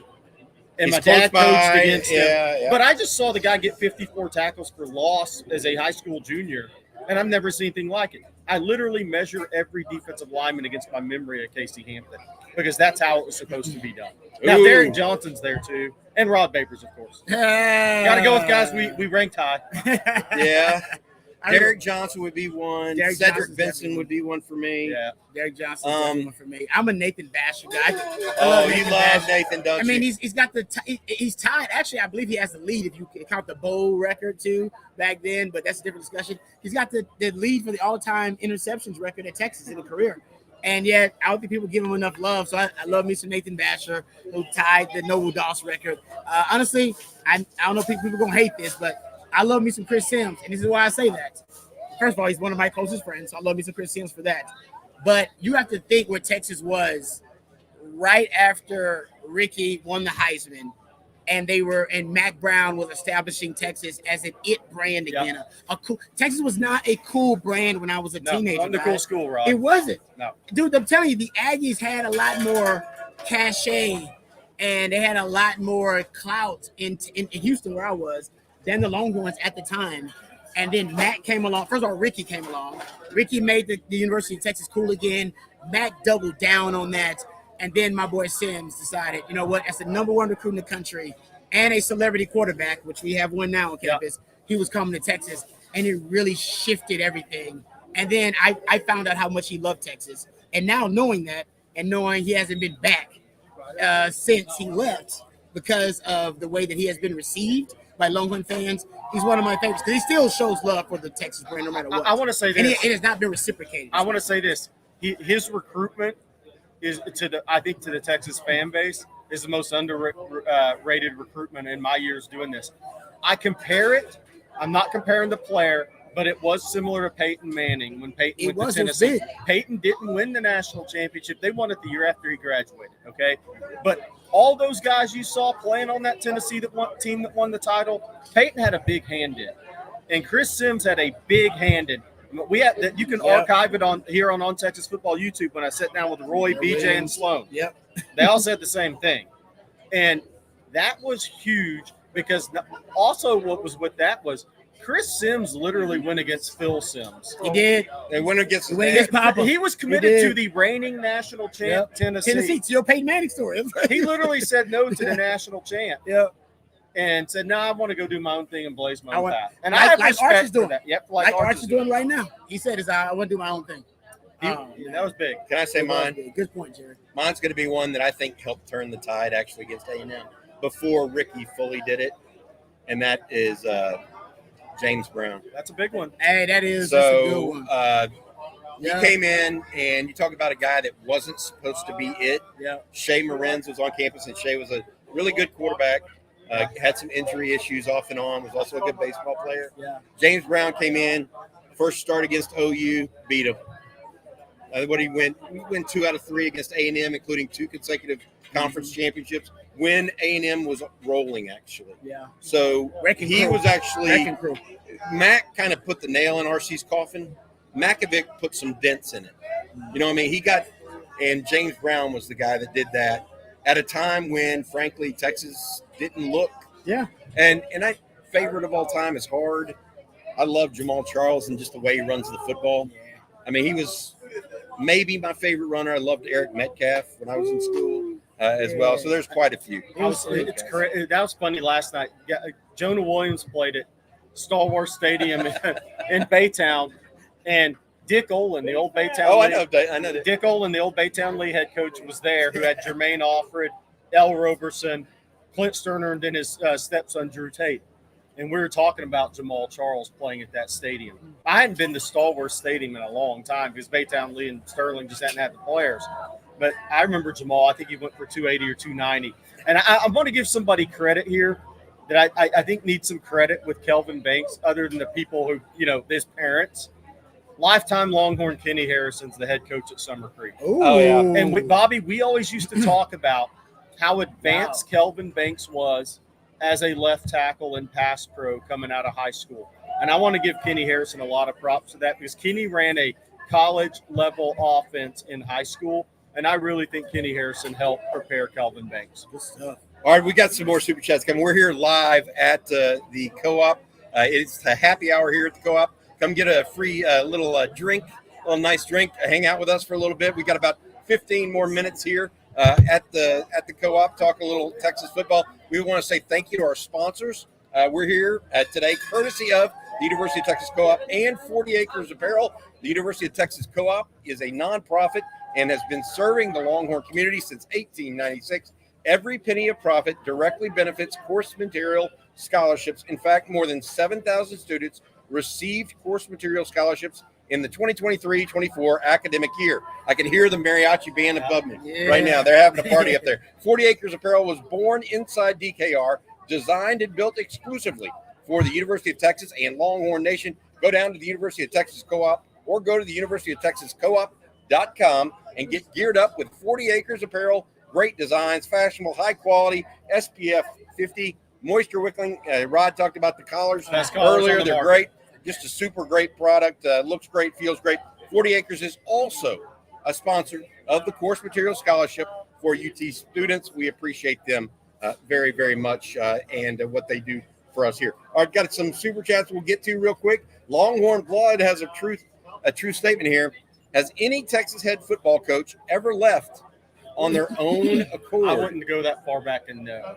and my dad coached against him. Yeah. But I just saw the guy get 54 tackles for loss as a high school junior, and I've never seen anything like it. I literally measure every defensive lineman against my memory of Casey Hampton because that's how it was supposed to be done. Now, Derek Johnson's there too, and Rod Babers, of course. Got to go with guys we ranked high. Yeah. Derek Johnson would be one. Cedric Benson would be one for me. Yeah, Derek Johnson would be one for me. I'm a Nathan Basher guy. You love Nathan, don't you? I mean, he's got he's tied. Actually, I believe he has the lead if you count the bowl record too back then, but that's a different discussion. He's got the lead for the all-time interceptions record at Texas in a career. And yet, I don't think people give him enough love. So I love me some Nathan Basher, who tied the Noble Doss record. Honestly, I don't know if people are going to hate this, but I love me some Chris Sims, and this is why I say that. First of all, he's one of my closest friends, so I love me some Chris Sims for that. But you have to think where Texas was right after Ricky won the Heisman, and Mac Brown was establishing Texas as an it brand again. Yep. Texas was not a cool brand when I was a teenager. Not the cool school, Rob. It wasn't. No. Dude, I'm telling you, the Aggies had a lot more cachet, and they had a lot more clout in Houston, where I was, than the Longhorns at the time. And then Mac came along. First of all, Ricky came along. Ricky made the University of Texas cool again. Mac doubled down on that. And then my boy Sims decided, you know what, as the number one recruit in the country and a celebrity quarterback, which we have one now on campus, he was coming to Texas. And it really shifted everything. And then I found out how much he loved Texas. And now knowing that and knowing he hasn't been back since he left because of the way that he has been received by Longhorn fans, he's one of my favorites because he still shows love for the Texas brand no matter what. I want to say this. And it has not been reciprocated. I want to say this. His recruitment is I think to the Texas fan base is the most underrated recruitment in my years doing this. I compare it. I'm not comparing the player, but it was similar to Peyton Manning when Peyton went to Tennessee. Peyton didn't win the national championship. They won it the year after he graduated, okay? But all those guys you saw playing on that Tennessee team that won the title, Peyton had a big hand in. And Chris Sims had a big hand in. We have that. You can archive it on Texas Football YouTube when I sat down with Roy, BJ, and Sloan. Yep. They all said the same thing. And that was huge because also what was with that was Chris Sims literally went against Phil Sims. He did. They went against Papa. He was committed to the reigning national champ, Tennessee. It's your Peyton Manning story. He literally said no to the national champ. Yep. And said, "No, I want to go do my own thing and blaze my own path." And like, I have like respect Archie's for doing. that. Yep, like Archie's doing right now. He said, "I want to do my own thing." That was big. Can I say mine? Good point, Jerry. Mine's going to be one that I think helped turn the tide actually against A&M before Ricky fully did it, and that is James Brown. That's a big one. Hey, that's a good one. He came in, and you talk about a guy that wasn't supposed to be it. Yeah. Shea Morenz was on campus, and Shea was a really good quarterback. Had some injury issues off and on, was also a good baseball player. Yeah. James Brown came in, first start against OU, beat him. He went 2 out of 3 against A&M, including 2 consecutive conference championships when A&M was rolling, actually. Yeah. So was actually – Mac kind of put the nail in RC's coffin. Makovic put some dents in it. You know what I mean? And James Brown was the guy that did that at a time when, frankly, Texas didn't look. Yeah. And I favorite of all time is hard. I love Jamal Charles and just the way he runs the football. Yeah. I mean, he was maybe my favorite runner. I loved Eric Metcalf when I was in school as well. So there's quite a few. It's correct. That was funny last night. Jonah Williams played at Star Wars Stadium in Baytown, and Dick Olin, the old Baytown. Oh, I know that. Dick Olin, the old Baytown Lee head coach, was there, who had Jermaine Alfred, L. Roberson, Clint Sterner, and then his stepson Drew Tate. And we were talking about Jamal Charles playing at that stadium. I hadn't been to Star Wars Stadium in a long time because Baytown Lee and Sterling just hadn't had the players. But I remember Jamal. I think he went for 280 or 290. And I want to give somebody credit here that I think needs some credit with Kelvin Banks, other than the people who, his parents. Lifetime Longhorn Kenny Harrison's the head coach at Summer Creek. Ooh. Oh, yeah. And with Bobby, we always used to talk about how advanced Kelvin Banks was as a left tackle in pass pro coming out of high school. And I want to give Kenny Harrison a lot of props for that because Kenny ran a college-level offense in high school, and I really think Kenny Harrison helped prepare Kelvin Banks. Good stuff. All right, we got some more Super Chats coming. We're here live at the Co-op. It's a happy hour here at the Co-op. Come get a free little drink, a little nice drink, hang out with us for a little bit. We got about 15 more minutes here at the Co-op, talk a little Texas football. We want to say thank you to our sponsors. We're here today, courtesy of the University of Texas Co-op and 40 Acres Apparel. The University of Texas Co-op is a nonprofit and has been serving the Longhorn community since 1896. Every penny of profit directly benefits course material scholarships. In fact, more than 7,000 students received course material scholarships in the 2023-24 academic year. I can hear the mariachi band above me right now. They're having a party up there. 40 Acres Apparel was born inside DKR, designed and built exclusively for the University of Texas and Longhorn Nation. Go down to the University of Texas Co-op or go to the University of Texas Co-op.com and get geared up with 40 Acres Apparel. Great designs, fashionable, high quality, SPF 50, moisture wicking. Rod talked about the collars earlier. They're great. Just a super great product. Looks great, feels great. 40 Acres is also a sponsor of the Course Material Scholarship for UT students. We appreciate them very, very much and what they do for us here. All right, got some super chats we'll get to real quick. Longhorn Blood has a true statement here. Has any Texas head football coach ever left on their own accord? I wouldn't go that far back and know.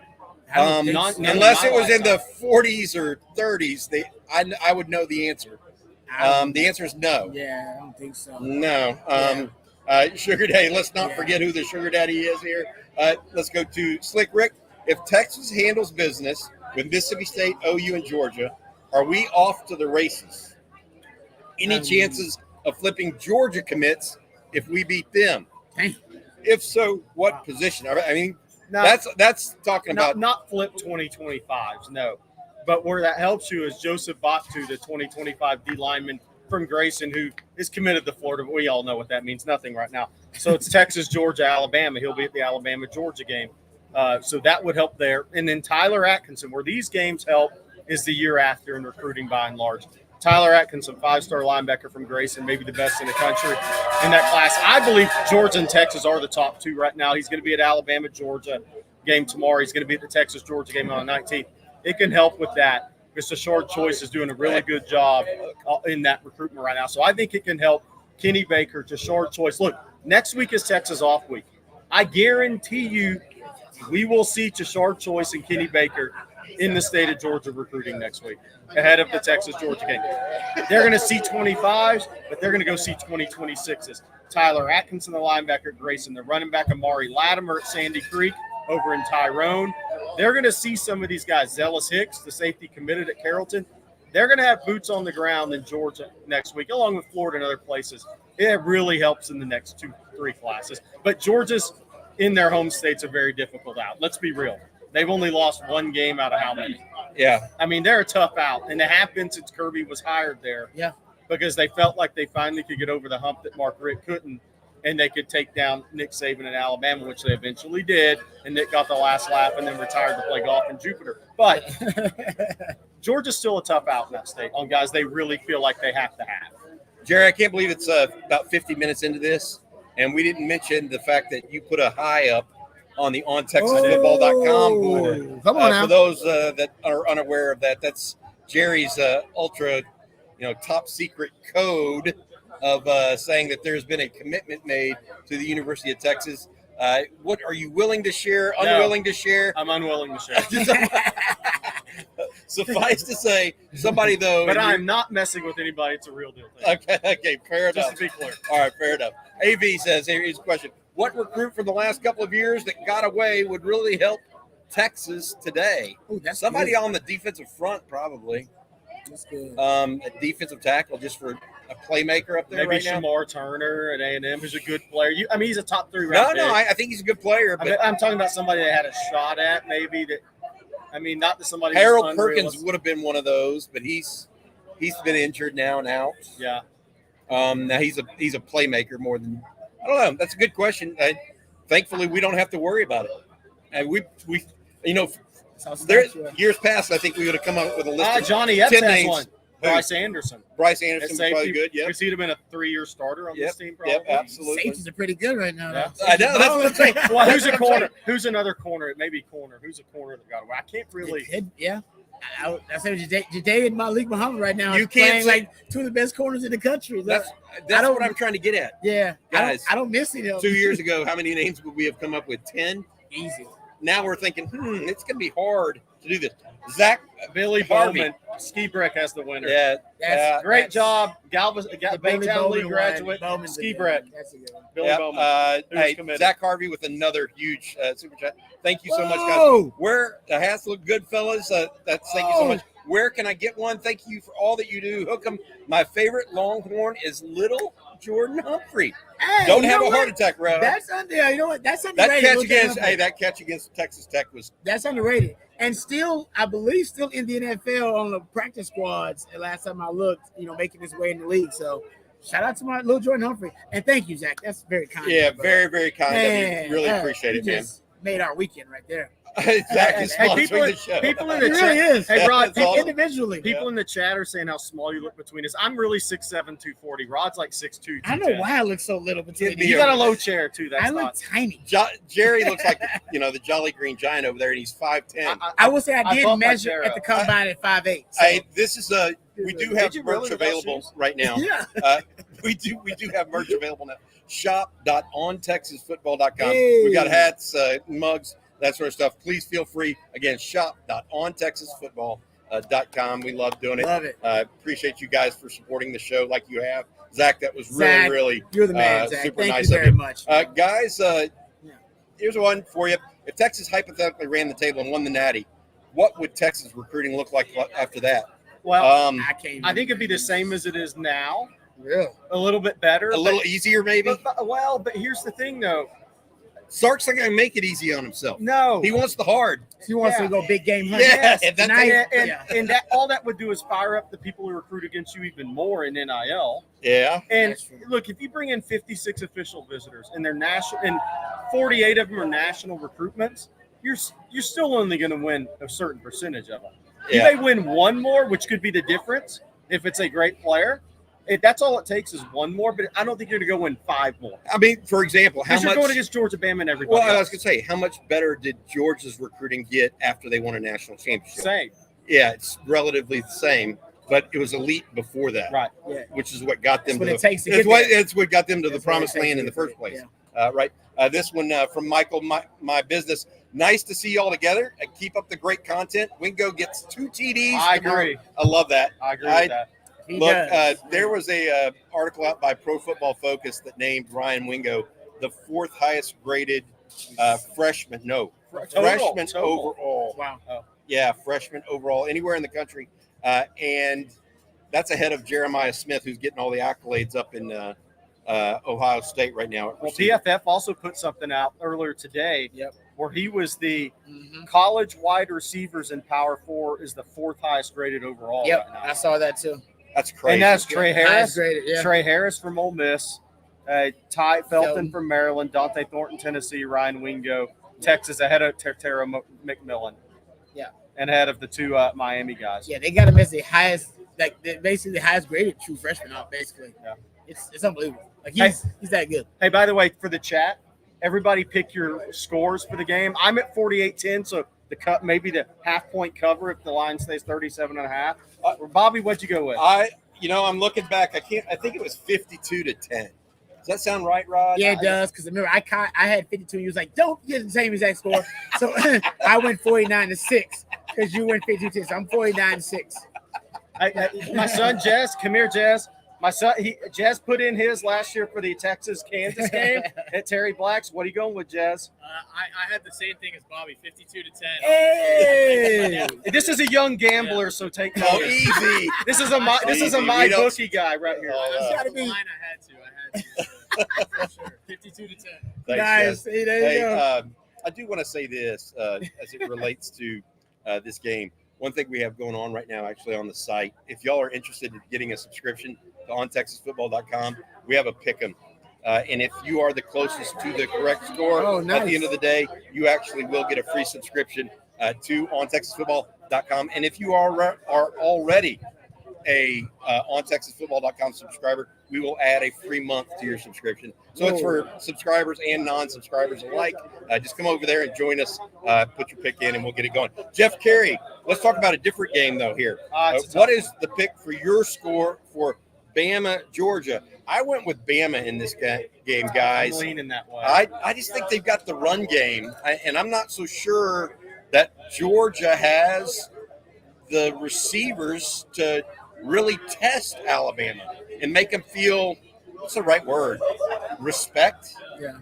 Unless it was in the 40s or 30s, I would know the answer. The answer is no. Yeah, I don't think so. No. Sugar Daddy, let's not forget who the Sugar Daddy is here. Let's go to Slick Rick. If Texas handles business with Mississippi State, OU, and Georgia, are we off to the races? Any chances of flipping Georgia commits if we beat them? If so, what position? I mean, Now, that's talking about. not flip 2025s, no. But where that helps you is Joseph Batu, the 2025 D lineman from Grayson, who is committed to Florida. But we all know what that means. Nothing right now. So it's Texas, Georgia, Alabama. He'll be at the Alabama-Georgia game. So that would help there. And then Tyler Atkinson, where these games help, is the year after in recruiting by and large. Tyler Atkinson, 5-star linebacker from Grayson, maybe the best in the country in that class. I believe Georgia and Texas are the top two right now. He's going to be at Alabama-Georgia game tomorrow. He's going to be at the Texas-Georgia game on the 19th. It can help with that because Tashard Choice is doing a really good job in that recruitment right now. So I think it can help Kenny Baker, Tashard Choice. Look, next week is Texas off week. I guarantee you we will see Tashard Choice and Kenny Baker in the state of Georgia recruiting next week ahead of the Texas-Georgia game. They're going to see 25s, but they're going to go see 2026s. Tyler Atkinson, the linebacker at Grayson, the running back Amari Latimer at Sandy Creek over in Tyrone. They're going to see some of these guys. Zealous Hicks, the safety committed at Carrollton. They're going to have boots on the ground in Georgia next week, along with Florida and other places. It really helps in the next 2-3 classes. But Georgia's in their home states are very difficult out. Let's be real. They've only lost one game out of how many? Yeah. I mean, they're a tough out, and they have been since Kirby was hired there. Yeah. Because they felt like they finally could get over the hump that Mark Richt couldn't, and they could take down Nick Saban in Alabama, which they eventually did, and Nick got the last laugh and then retired to play golf in Jupiter. But Georgia's still a tough out in that state on guys they really feel like they have to have. Jerry, I can't believe it's about 50 minutes into this, and we didn't mention the fact that you put a hie up on the OnTexasFootball.com board. Come on now. For those that are unaware of that, that's Jerry's ultra, top secret code of saying that there's been a commitment made to the University of Texas. What are you willing to share? Unwilling to share? I'm unwilling to share. Suffice to say, somebody though. But I'm not messing with anybody. It's a real deal thing. Okay, fair enough. Just to be clear. All right, fair enough. AV says, here's a question. What recruit from the last couple of years that got away would really help Texas today? Ooh, that's somebody good. on the defensive front, probably. That's good. A defensive tackle, just for a playmaker up there. Maybe right now. Shamar Turner at A&M, who's a good player. He's a top 3 No, round pick. I think he's a good player. But I'm talking about somebody that had a shot at maybe that. Not that somebody. Harold Perkins would have been one of those, but he's been injured now and out. Yeah. Now he's a playmaker more than. I don't know. That's a good question. Thankfully, we don't have to worry about it. And we years past, I think we would have come up with a list of Johnny Epps 10 has names. one. Bryce Anderson. Bryce Anderson was probably good. Yeah, because he'd have been a 3-year starter on this team. Probably. Yep, absolutely. Safeties are pretty good right now. Yeah. I know. That's what I'm saying. Well, who's a corner? Who's another corner? It may be corner. Who's a corner that got away? I can't really. Yeah. I said Jadae and Malik Muhammad right now. You can't playing like 2 of the best corners in the country. That's what I'm trying to get at. Yeah, guys. I don't miss it. 2 years ago, how many names would we have come up with? 10. Easy. Now we're thinking, it's going to be hard to do this. Zach Billy Harvey. Bowman. Ski Breck has the winner. Yeah, Great job. Galvez, Baytown League Bowman graduate. Bowman Ski Breck. That's a good one. Billy Bowman. Hey, committed. Zach Harvey with another huge super chat. Thank you so much, guys. Whoa. Where the hats look good, fellas. Thank you so much. Where can I get one? Thank you for all that you do. Hook 'em. My favorite Longhorn is little Jordan Humphrey. Hey, Don't have a heart attack, Rob. That's you know what? That's That underrated. catch against Texas Tech was. That's underrated. And still, I believe, still in the NFL on the practice squads. The last time I looked, making his way in the league. So, shout out to my little Jordan Humphrey. And thank you, Zach. That's very kind. Yeah, of you, very, very kind. man. Really appreciate it, You man. just made our weekend right there. Zach is Hey, sponsoring the show. people in It the really chat. is. Hey, Rod, That's awesome. Individually. people in the chat are saying how small you look between us. I'm really 6'7", 240. Rod's like 6'2", I don't know 210. why I look so little between Give You me got a low chair too. That's I look not. tiny. Jerry looks like the Jolly Green Giant over there, and he's 5'10". I will say I did thought my measure chair at the up. combine at 5'8". So. Hey, this is we do have Did you merch really without available shoes? right now. Yeah. We do have merch available now. Shop.ontexasfootball.com. Hey. We've got hats, mugs, that sort of stuff. Please feel free. Again, shop.ontexasfootball.com. We love doing it. Love it. Appreciate you guys for supporting the show like you have. Zach, that was Zach, really You're the man, Zach. super Thank nice you of very you. much. Guys, here's one for you. If Texas hypothetically ran the table and won the Natty, what would Texas recruiting look like after that? Well, I think it'd be the same as it is now. Really? A little bit better. A little easier, maybe. But here's the thing, though. Sark's not going to make it easy on himself. No. He wants the hard. He wants Yeah. to go big game hunting. Yeah, Yes. that's And that all that would do is fire up the people who recruit against you even more in NIL. yeah. And That's true. look, if you bring in 56 official visitors and they're national, and 48 of them are national recruitments, you're still only going to win a certain percentage of them. Yeah. You may win one more, which could be the difference if it's a great player. That's all it takes is one more, but I don't think you're going to go win 5 more. I mean, for example, how Because you're much? going against Georgia, Bama, and everybody Well, I was else. going to say, how much better did Georgia's recruiting get after they won a national championship? Same. Yeah, it's relatively the same, but it was elite before that, Right. Yeah. which is what got them That's what to it takes to it's get what, there. it's what got them to the That's what it promised takes land to in the get there. first place. Yeah. Right. This one from Michael, my business. Nice to see you all together. Keep up the great content. Wingo gets 2 TDs. I tomorrow. agree. I love that. I agree with that. He Look, does. there was a article out by Pro Football Focus that named Ryan Wingo the 4th highest graded freshman. No, freshman Total. overall. Wow. Yeah, freshman overall anywhere in the country, and that's ahead of Jeremiah Smith, who's getting all the accolades up in Ohio State right now. Well, PFF also put something out earlier today where he was the Mhm. college wide receivers in Power 4 is the 4th highest graded overall. Yep, right now. I saw that too. That's crazy. And that's Trey Highest Harris. graded, yeah. Trey Harris from Ole Miss, Ty Felton Felton. from Maryland, Dante Thornton, Tennessee, Ryan Wingo, Texas, ahead of Tara McMillan. Yeah. And ahead of the 2 Miami guys. Yeah, they got him as the highest, basically the highest graded true freshman out. Basically, Yeah. It's unbelievable. Like he's that good. Hey, by the way, for the chat, everybody pick your scores for the game. I'm at 48-10, so maybe the half-point cover if the line stays 37.5. Bobby, what'd you go with? I'm looking back. I think it was 52-10. Does that sound right, Rod? Yeah, it does. Because remember, I had 52. You was like, don't get the same exact score. So I went 49-6 because you went 52. So I'm 49-6. My son Jazz, come here, Jazz. My son, Jazz put in his last year for the Texas-Kansas game at Terry Black's. What are you going with, Jazz? I had the same thing as Bobby, 52-10. Hey! This is a young gambler, so take Oh, notice. easy. This is a Easy. my We don't- bookie guy right here. It's gotta be. Line I had to. For sure. 52-10. Thanks, Guys, Jess. see, there you go. I do want to say this as it relates to this game. One thing we have going on right now, actually, on the site, if y'all are interested in getting a subscription to ontexasfootball.com, we have a pick'em. And if you are the closest to the correct score, Oh, at nice. the end of the day, you actually will get a free subscription to ontexasfootball.com. And if you are already a ontexasfootball.com subscriber, we will add a free month to your subscription. So it's for subscribers and non-subscribers alike. Just come over there and join us. Put your pick in, and we'll get it going. Jeff Carey, let's talk about a different game though here. What is the pick for your score for Bama, Georgia? I went with Bama in this game, guys. I'm leaning that way. I just think they've got the run game, and I'm not so sure that Georgia has the receivers to really test Alabama and make them feel, what's the right word, respect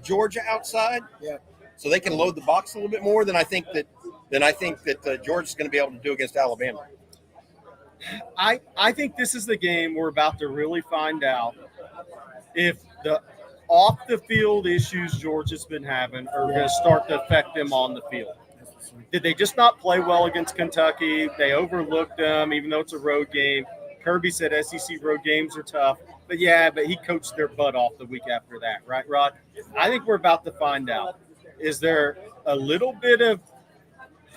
Georgia outside. Yeah. So they can load the box a little bit more than I think that Georgia's going to be able to do against Alabama. I think this is the game we're about to really find out if the off the field issues Georgia's been having are going to start to affect them on the field. Did they just not play well against Kentucky? They overlooked them, even though it's a road game. Kirby said SEC road games are tough. But he coached their butt off the week after that, right, Rod? I think we're about to find out. Is there a little bit of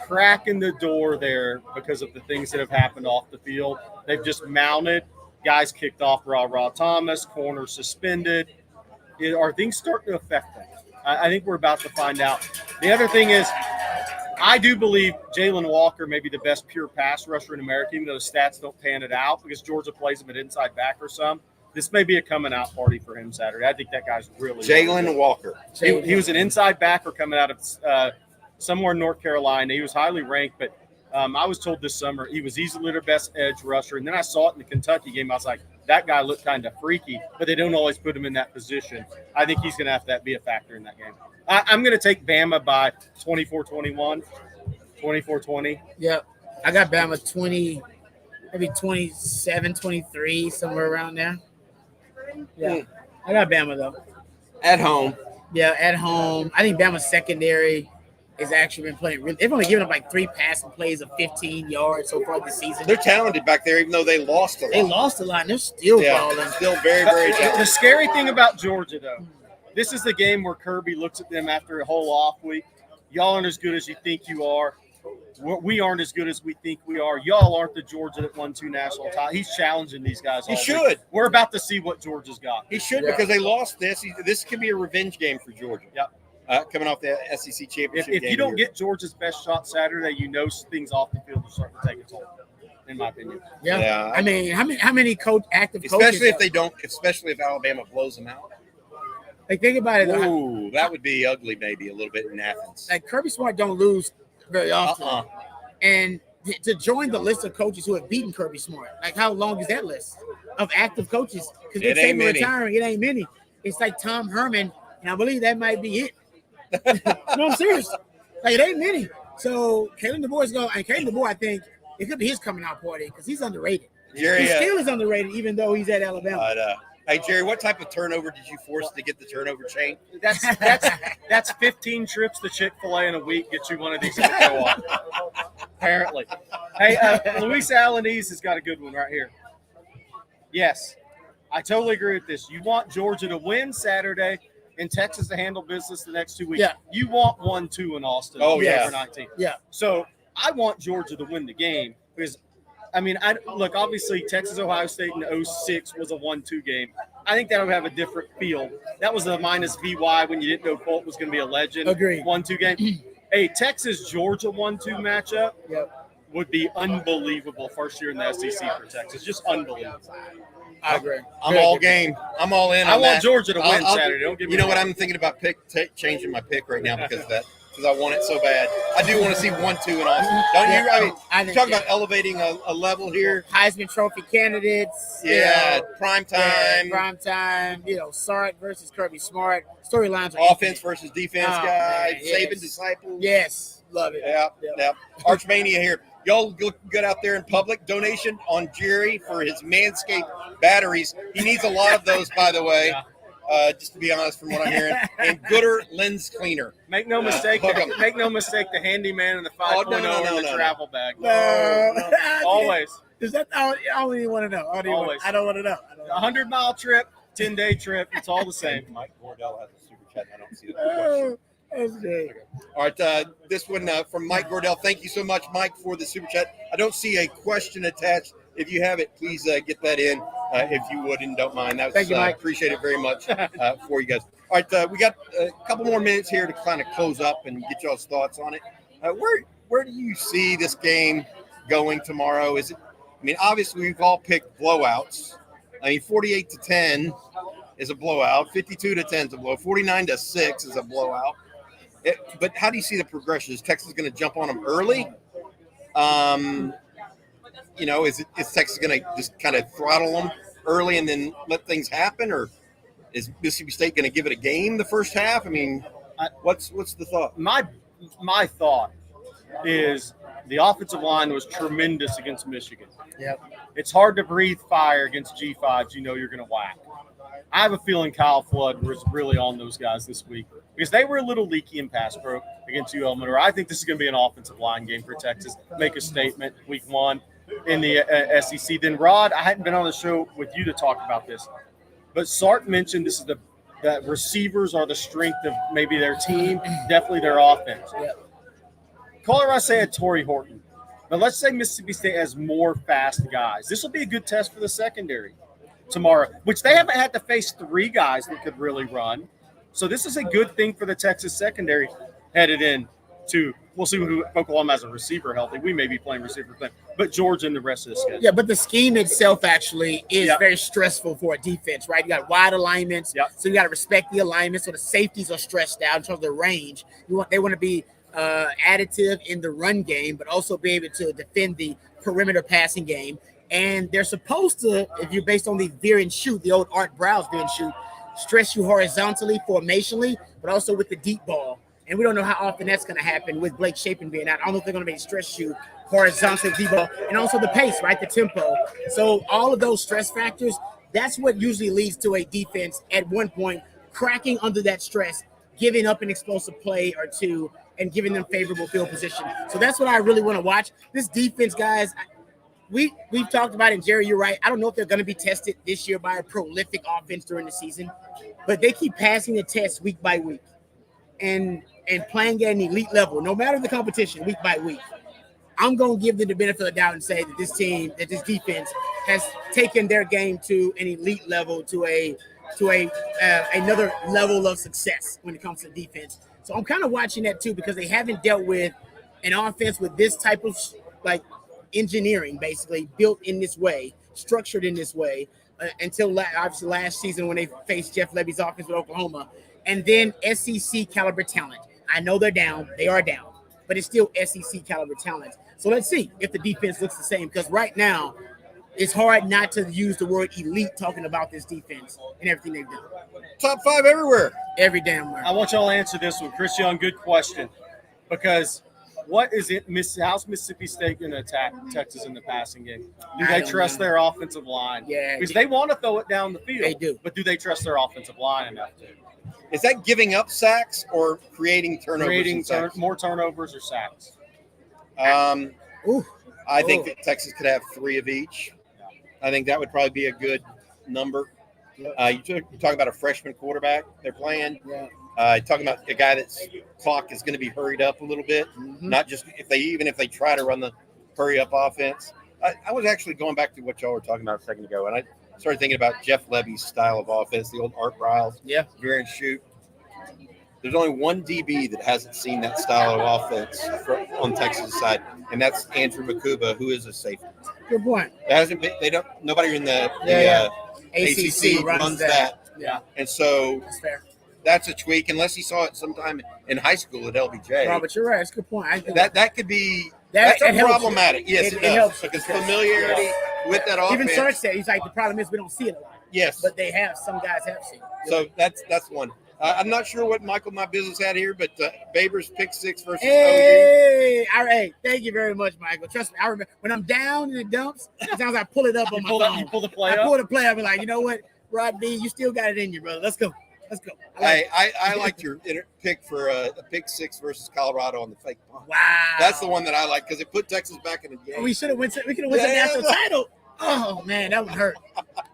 crack in the door there because of the things that have happened off the field? They've just mounted. Guys kicked off Ra Thomas, corner suspended. Are things starting to affect them? I think we're about to find out. The other thing is, I do believe Jalen Walker may be the best pure pass rusher in America, even though the stats don't pan it out because Georgia plays him at inside back or some. This may be a coming out party for him Saturday. I think that guy's really Jalen Walker. He was an inside backer coming out of somewhere in North Carolina. He was highly ranked, but I was told this summer he was easily their best edge rusher. And then I saw it in the Kentucky game. I was like, that guy looked kind of freaky, but they don't always put him in that position. I think he's going to have to be a factor in that game. I'm going to take Bama by 24-21, 24-20. Yeah, I got Bama 20, maybe 27, 23, somewhere around there. Yeah, I got Bama though. At home. Yeah, at home. I think Bama's secondary has actually been playing really. They've only given up like 3 passing plays of 15 yards so far this season. They're talented back there, even though they lost a lot. They lost a lot, and they're still balling. Still very, very The talented. scary thing about Georgia, though, this is the game where Kirby looks at them after a whole off week. Y'all aren't as good as you think you are. We aren't as good as we think we are. Y'all aren't the Georgia that won 2 national titles. He's challenging these guys. He all should. week. We're about to see what Georgia's got. He should, Yeah. because they lost this. This could be a revenge game for Georgia. Yep. Coming off the SEC championship If game you don't here. get Georgia's best shot Saturday, you know things off the field are starting to take its toll, in my opinion. Yeah. Yeah. I mean, how many active coaches? Especially if Alabama blows them out. Like, think about it. Ooh, that would be ugly, maybe a little bit in Athens. Like, Kirby Smart don't lose very often. And to join the list of coaches who have beaten Kirby Smart, like, how long is that list of active coaches? Because It they're ain't many. retiring. It ain't many. It's like Tom Herman, and I believe that might be it. No, I'm serious. Like, it ain't many. So Kalen DeBoer's going, and Kalen DeBoer, I think it could be his coming out party because he's underrated. Jerry, He still is underrated, even though he's at Alabama. hey, Jerry, what type of turnover did you force to get the turnover chain? That's 15 trips to Chick-fil-A in a week. Get you one of these to go on. Apparently. Hey, Luis Alanese has got a good one right here. Yes, I totally agree with this. You want Georgia to win Saturday and Texas to handle business the next 2 weeks. Yeah. You want 1-2 in Austin. Oh, on yeah. November 19th. Yeah. So I want Georgia to win the game because, I mean, look, obviously Texas, Ohio State in 06 was a 1-2 game. I think that would have a different feel. That was a minus VY when you didn't know Colt was going to be a legend. Agreed. 1-2 game. A Texas-Georgia 1-2 matchup Yep. would be unbelievable first year in the SEC for Texas. Just unbelievable. I agree. I'm all game. I'm all in. I on want that. Georgia to win I'll- Saturday. Don't get me You know what? wrong. I'm thinking about changing my pick right now because of that. Because I want it so bad. I do want to see 1-2 in Austin. Don't you? I mean, I think, talk about elevating a level here. Heisman Trophy candidates. Yeah, you know, prime time, prime time. You know, Sark versus Kirby Smart. Storylines are offense versus defense Oh, guy, man, yes. Saban disciples. Yes, love it. Yeah. Archmania here. Y'all look good out there in public. Donation on Jerry for his Manscaped batteries. He needs a lot of those, by the way. Just to be honest, from what I'm hearing. And Gooder lens cleaner. Make no mistake. hook 'em. Make no mistake. The handyman and the 5.0 no, and the no. travel bag. No. Always. Is that? I don't even want to know. I don't Always. want to know. A 100-mile trip, 10-day trip. It's all the same. Mike Gordell has a super chat. I don't see that. Oh, that's great. All right, this one from Mike Gordell. Thank you so much, Mike, for the super chat. I don't see a question attached. If you have it, please get that in, if you would and don't mind. Thank you, Mike. Appreciate it very much for you guys. All right, we got a couple more minutes here to kind of close up and get y'all's thoughts on it. Where do you see this game going tomorrow? Is it? I mean, obviously we've all picked blowouts. I mean, 48-10 is a blowout. 52-10 is a blowout. 49-6 is a blowout. But how do you see the progression? Is Texas going to jump on them early? You know, is Texas going to just kind of throttle them early and then let things happen, or is Mississippi State going to give it a game the first half? I mean, what's the thought? My thought is the offensive line was tremendous against Michigan. Yep. It's hard to breathe fire against G5s. You know you're going to whack. I have a feeling Kyle Flood was really on those guys this week because they were a little leaky in pass pro against UL Monroe. I think this is going to be an offensive line game for Texas. Make a statement week 1 in the SEC. Then, Rod, I hadn't been on the show with you to talk about this, but Sark mentioned this is that receivers are the strength of maybe their team, definitely their offense. Yep. Colorado State had Torrey Horton. But let's say Mississippi State has more fast guys. This will be a good test for the secondary tomorrow, which they haven't had to face 3 guys that could really run. So this is a good thing for the Texas secondary headed in to – we'll see who Oklahoma has a receiver healthy. We may be playing receiver thing, but Georgia and the rest of the schedule. Yeah, but the scheme itself actually is Yep. very stressful for a defense, right? You got wide alignments, Yep. so you got to respect the alignment. So the safeties are stretched out in terms of their range. They want to be additive in the run game, but also be able to defend the perimeter passing game. And they're supposed to, if you're based on the veer and shoot, the old Art Browse veer and shoot, stress you horizontally, formationally, but also with the deep ball. And we don't know how often that's going to happen with Blake Shapen being out. I don't know if they're going to be stress you horizontally, deep ball, and also the pace, right? The tempo. So all of those stress factors, that's what usually leads to a defense at one point cracking under that stress giving up an explosive play or two and giving them favorable field position. So that's what I really want to watch. This defense, guys, we've talked about it, and Jerry, you're right. I don't know if they're going to be tested this year by a prolific offense during the season, but they keep passing the test week by week and playing at an elite level, no matter the competition, week by week. I'm going to give them the benefit of the doubt and say that this defense has taken their game to an elite level, to another level of success when it comes to defense. So I'm kind of watching that too, because they haven't dealt with an offense with this type of engineering, basically built in this way, structured in this way, until obviously last season when they faced Jeff Levy's offense with Oklahoma, and then SEC caliber talent. I know they're down, they are down, but it's still SEC caliber talent. So let's see if the defense looks the same, because right now it's hard not to use the word elite talking about this defense and everything they've done. Top 5 everywhere. Every damn word. I want y'all to answer this one. Chris Young, good question. Because what is it? How's Mississippi State going to attack Texas in the passing game? Do they trust their offensive line? Yeah. Because they want to throw it down the field. They do. But do they trust their offensive line enough to? Is that giving up sacks or creating turnovers? Creating more turnovers or sacks? I think that Texas could have 3 of each. I think that would probably be a good number. You talk about a freshman quarterback they're playing. Yeah. Talking about a guy that's clock is going to be hurried up a little bit. Mm-hmm. Not just if they try to run the hurry up offense. I was actually going back to what y'all were talking about a second ago, and I started thinking about Jeff Levy's style of offense, the old Art Briles, veer and shoot. There's only one DB that hasn't seen that style of offense on Texas side, and that's Andrew Makuba, who is a safety. Good point. It hasn't been. Nobody in the ACC runs that. Yeah, and so that's fair. That's a tweak, unless he saw it sometime in high school at LBJ. Robert, you're right. That's a good point. That could be that's problematic. Yes, it does. Helps because familiarity with that offense. Even Sark said he's like, the problem is we don't see it a lot. Yes, but some guys have seen it. So that's one. I'm not sure what Michael My Business had here, but Babers pick 6 versus OU. All right. Thank you very much, Michael. Trust me, I remember when I'm down in the dumps, sometimes I pull it up on my phone. You pull the play up? I pull the play up and like, you know what, Rod B, you still got it in you, brother. Let's go. I liked your pick for a pick 6 versus Colorado on the fake punt. Wow. That's the one that I like because it put Texas back in the game. We could have won the national title. Oh, man, that would hurt.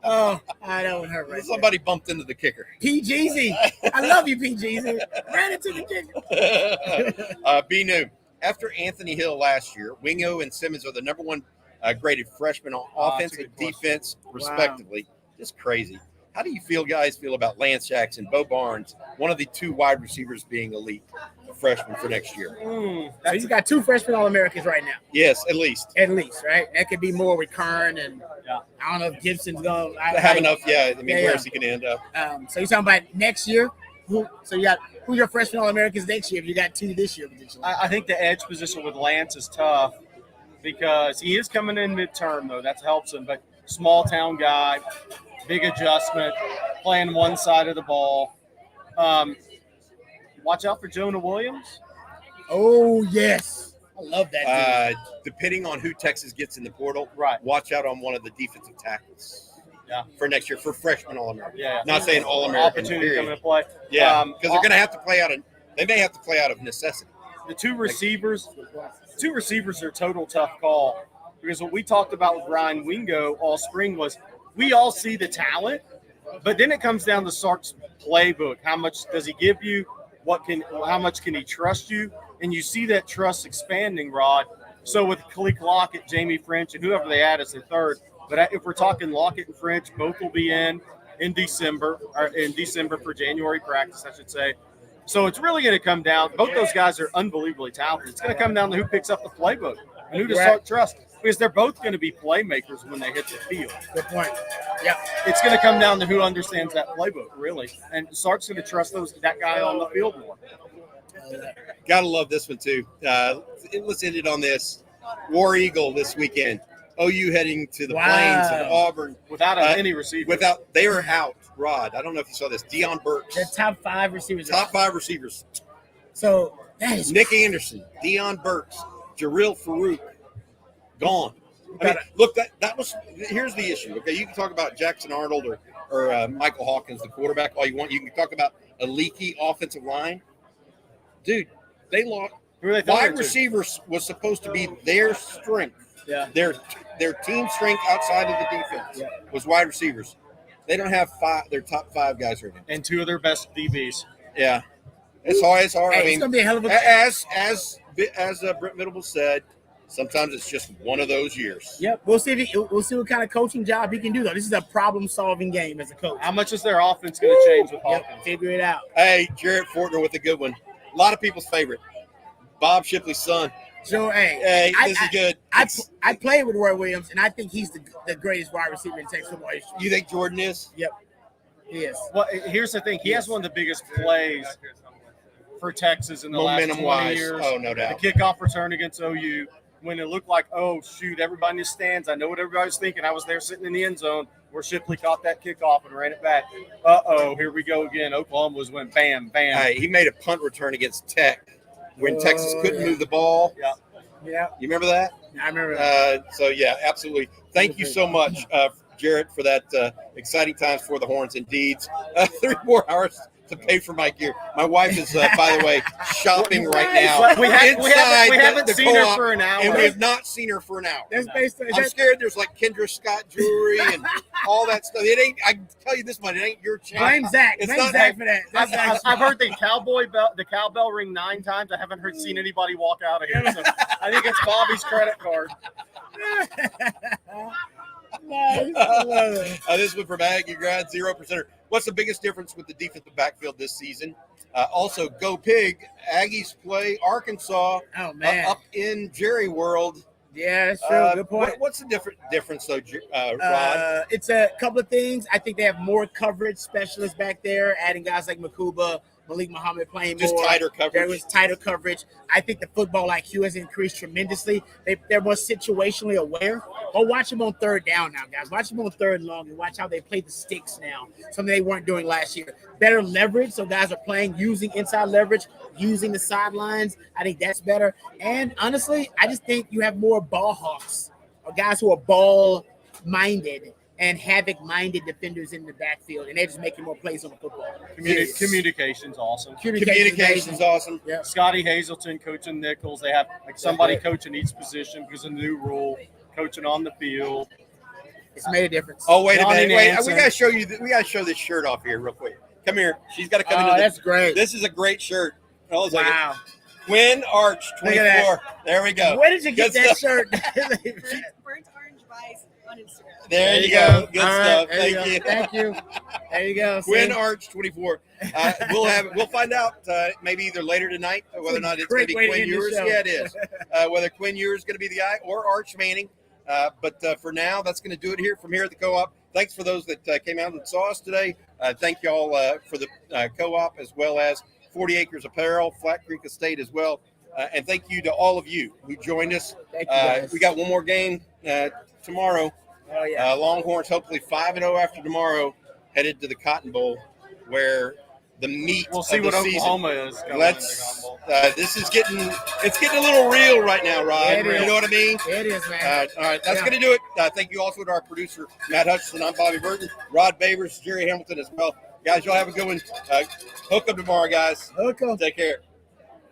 That would hurt right Somebody bumped into the kicker. P. Jeezy. I love you, P. Jeezy. Ran into the kicker. B. New. After Anthony Hill last year, Wingo and Simmons are the number 1 graded freshmen on offense and defense, respectively. Just crazy. How do you guys feel about Lance Jackson, Bo Barnes, one of the 2 wide receivers being elite freshmen for next year? So he's got 2 freshman All-Americans right now. Yes, at least. At least, right? That could be more with Kern, and I don't know if Gibson's going to have enough. Yeah, I mean, where's he going to end up? So you're talking about next year? So you got who's your freshman All-Americans next year if you got 2 this year potentially? I think the edge position with Lance is tough because he is coming in midterm, though. That helps him. But small town guy, big adjustment, playing one side of the ball. Watch out for Jonah Williams. Oh, yes. I love that. Depending on who Texas gets in the portal, right? Watch out on one of the defensive tackles. Yeah. For next year, for freshman All-American. Yeah. Not saying All-American. Opportunity coming to play. Yeah. Because they're going to have to play out of. They may have to play out of necessity. The 2 receivers are a total tough call because what we talked about with Ryan Wingo all spring was we all see the talent, but then it comes down to Sark's playbook. How much does he give you? How much can he trust you? And you see that trust expanding, Rod. So with Khalil Lockett, Jamie French, and whoever they add as the 3rd, but if we're talking Lockett and French, both will be in December for January practice, I should say. So it's really going to come down. Both those guys are unbelievably talented. It's going to come down to who picks up the playbook and who does Sark trust, because they're both going to be playmakers when they hit the field. Good point. Yeah, it's going to come down to who understands that playbook, really. And Sark's going to trust that guy on the field more. Gotta love this one too. Let's end it on this. War Eagle this weekend. OU heading to the Plains of Auburn without any receivers. They were out. Rod, I don't know if you saw this. Deion Burks. The top 5 receivers. Top 5 receivers. So that is Nick Anderson, Deion Burks, Jarrell Farouk, gone. I mean, look, that was. Here's the issue. Okay, you can talk about Jackson Arnold or Michael Hawkins, the quarterback, all you want. You can talk about a leaky offensive line. Dude, they lost. Who are they throwing Wide it to? receivers was supposed to be their strength. Yeah. Their team strength outside of the defense was wide receivers. They don't have their top 5 guys right now. And 2 of their best DBs. Yeah, it's hard. It's hard. Hey, I mean, it's gonna be a hell of a. as Brent Venables said, sometimes it's just one of those years. Yep, we'll see what kind of coaching job he can do though. This is a problem-solving game as a coach. How much is their offense going to change with Hawkins? Yep, figure it out. Hey, Jarrett Fortner with a good one. A lot of people's favorite. Bob Shipley's son. So Hey, this is good. I played with Roy Williams, and I think he's the greatest wide receiver in Texas football history. You think Jordan is? Yep, he is. Well, here's the thing. He has one of the biggest plays for Texas in the last 20 Momentum-wise. years. Oh, no doubt. The kickoff return against OU, when it looked like, oh, shoot, everybody in the stands. I know what everybody's thinking. I was there sitting in the end zone where Shipley caught that kickoff and ran it back. Uh-oh, here we go again. Oklahoma went bam, bam. Hey, he made a punt return against Tech when Texas couldn't move the ball. Yeah, You remember that? I remember that. So, yeah, absolutely. Thank you so much, Jarrett, for that exciting times for the Horns. Indeed, 3 more hours to pay for my gear. My wife is, by the way, shopping right now. We haven't the seen her co-op, for an hour. and we have not seen her for an hour. That's based on. I'm scared there's like Kendra Scott jewelry and all that stuff. It ain't. I can tell you this much. It ain't your chain. Blame Zach. It's Blame not Zach for that. That's I've heard the cowbell ring 9 times. I haven't seen anybody walk out of here. So I think it's Bobby's credit card. Nice. I love it. This one from Aggie Grad, 0%. What's the biggest difference with the defensive backfield this season? Also, go Pig. Aggies play Arkansas Oh man. up in Jerry World. Yeah, that's true. Good point. What's the difference, though, Rod? It's a couple of things. I think they have more coverage specialists back there, adding guys like Makuba, Malik Muhammad playing Just more. tighter coverage. There was tighter coverage. I think the football IQ has increased tremendously. They're more situationally aware. Go watch them on 3rd down now, guys. Watch them on 3rd and long and watch how they play the sticks now. Something they weren't doing last year. Better leverage. So guys are playing using inside leverage, using the sidelines. I think that's better. And honestly, I just think you have more ball hawks or guys who are ball-minded and havoc-minded defenders in the backfield, and they're just making more plays on the football. Communication's awesome. Communication's awesome. Yeah. Scotty Hazelton coaching nickels. They have like somebody coaching each position because of the new rule, coaching on the field. It's made a difference. Oh, wait a Johnny minute. Wait, Nansen. we gotta show you. We gotta show this shirt off here real quick. Come here. She's got to come Oh, into that's great. This is a great shirt. Hold on a second. Wow. Quinn Arch, Look at that. 24. There we go. Where did you get Good that stuff. shirt? Burnt Orange Vice on Instagram. There you go. Good All stuff. right, there Thank you. Thank you. There you go. Quinn See? Arch, 24. We'll find out maybe either later tonight whether or not it's going Great to be way to Quinn end the Ewers. show. Yeah, it is. Whether Quinn Ewers is going to be the guy or Arch Manning. But for now, that's going to do it here from here at the co-op. Thanks for those that came out and saw us today. Thank you all for the co-op as well as 40 Acres Apparel, Flat Creek Estate as well. And thank you to all of you who joined us. Thank you, guys. We got one more game tomorrow. Oh, yeah. Longhorns hopefully 5-0 after tomorrow, headed to the Cotton Bowl, where the meat We'll see of what the season. Oklahoma is. Going in Let's. the Cotton Bowl. This is getting a little real right now, Rod. Yeah, it You is. know what I mean? It is, man. All right, that's Yeah. going to do it. Thank you also to our producer, Matt Hutchinson. I'm Bobby Burton, Rod Babers, Jerry Hamilton as well. Guys, y'all have a good one. Hook up tomorrow, guys. Okay. Take care.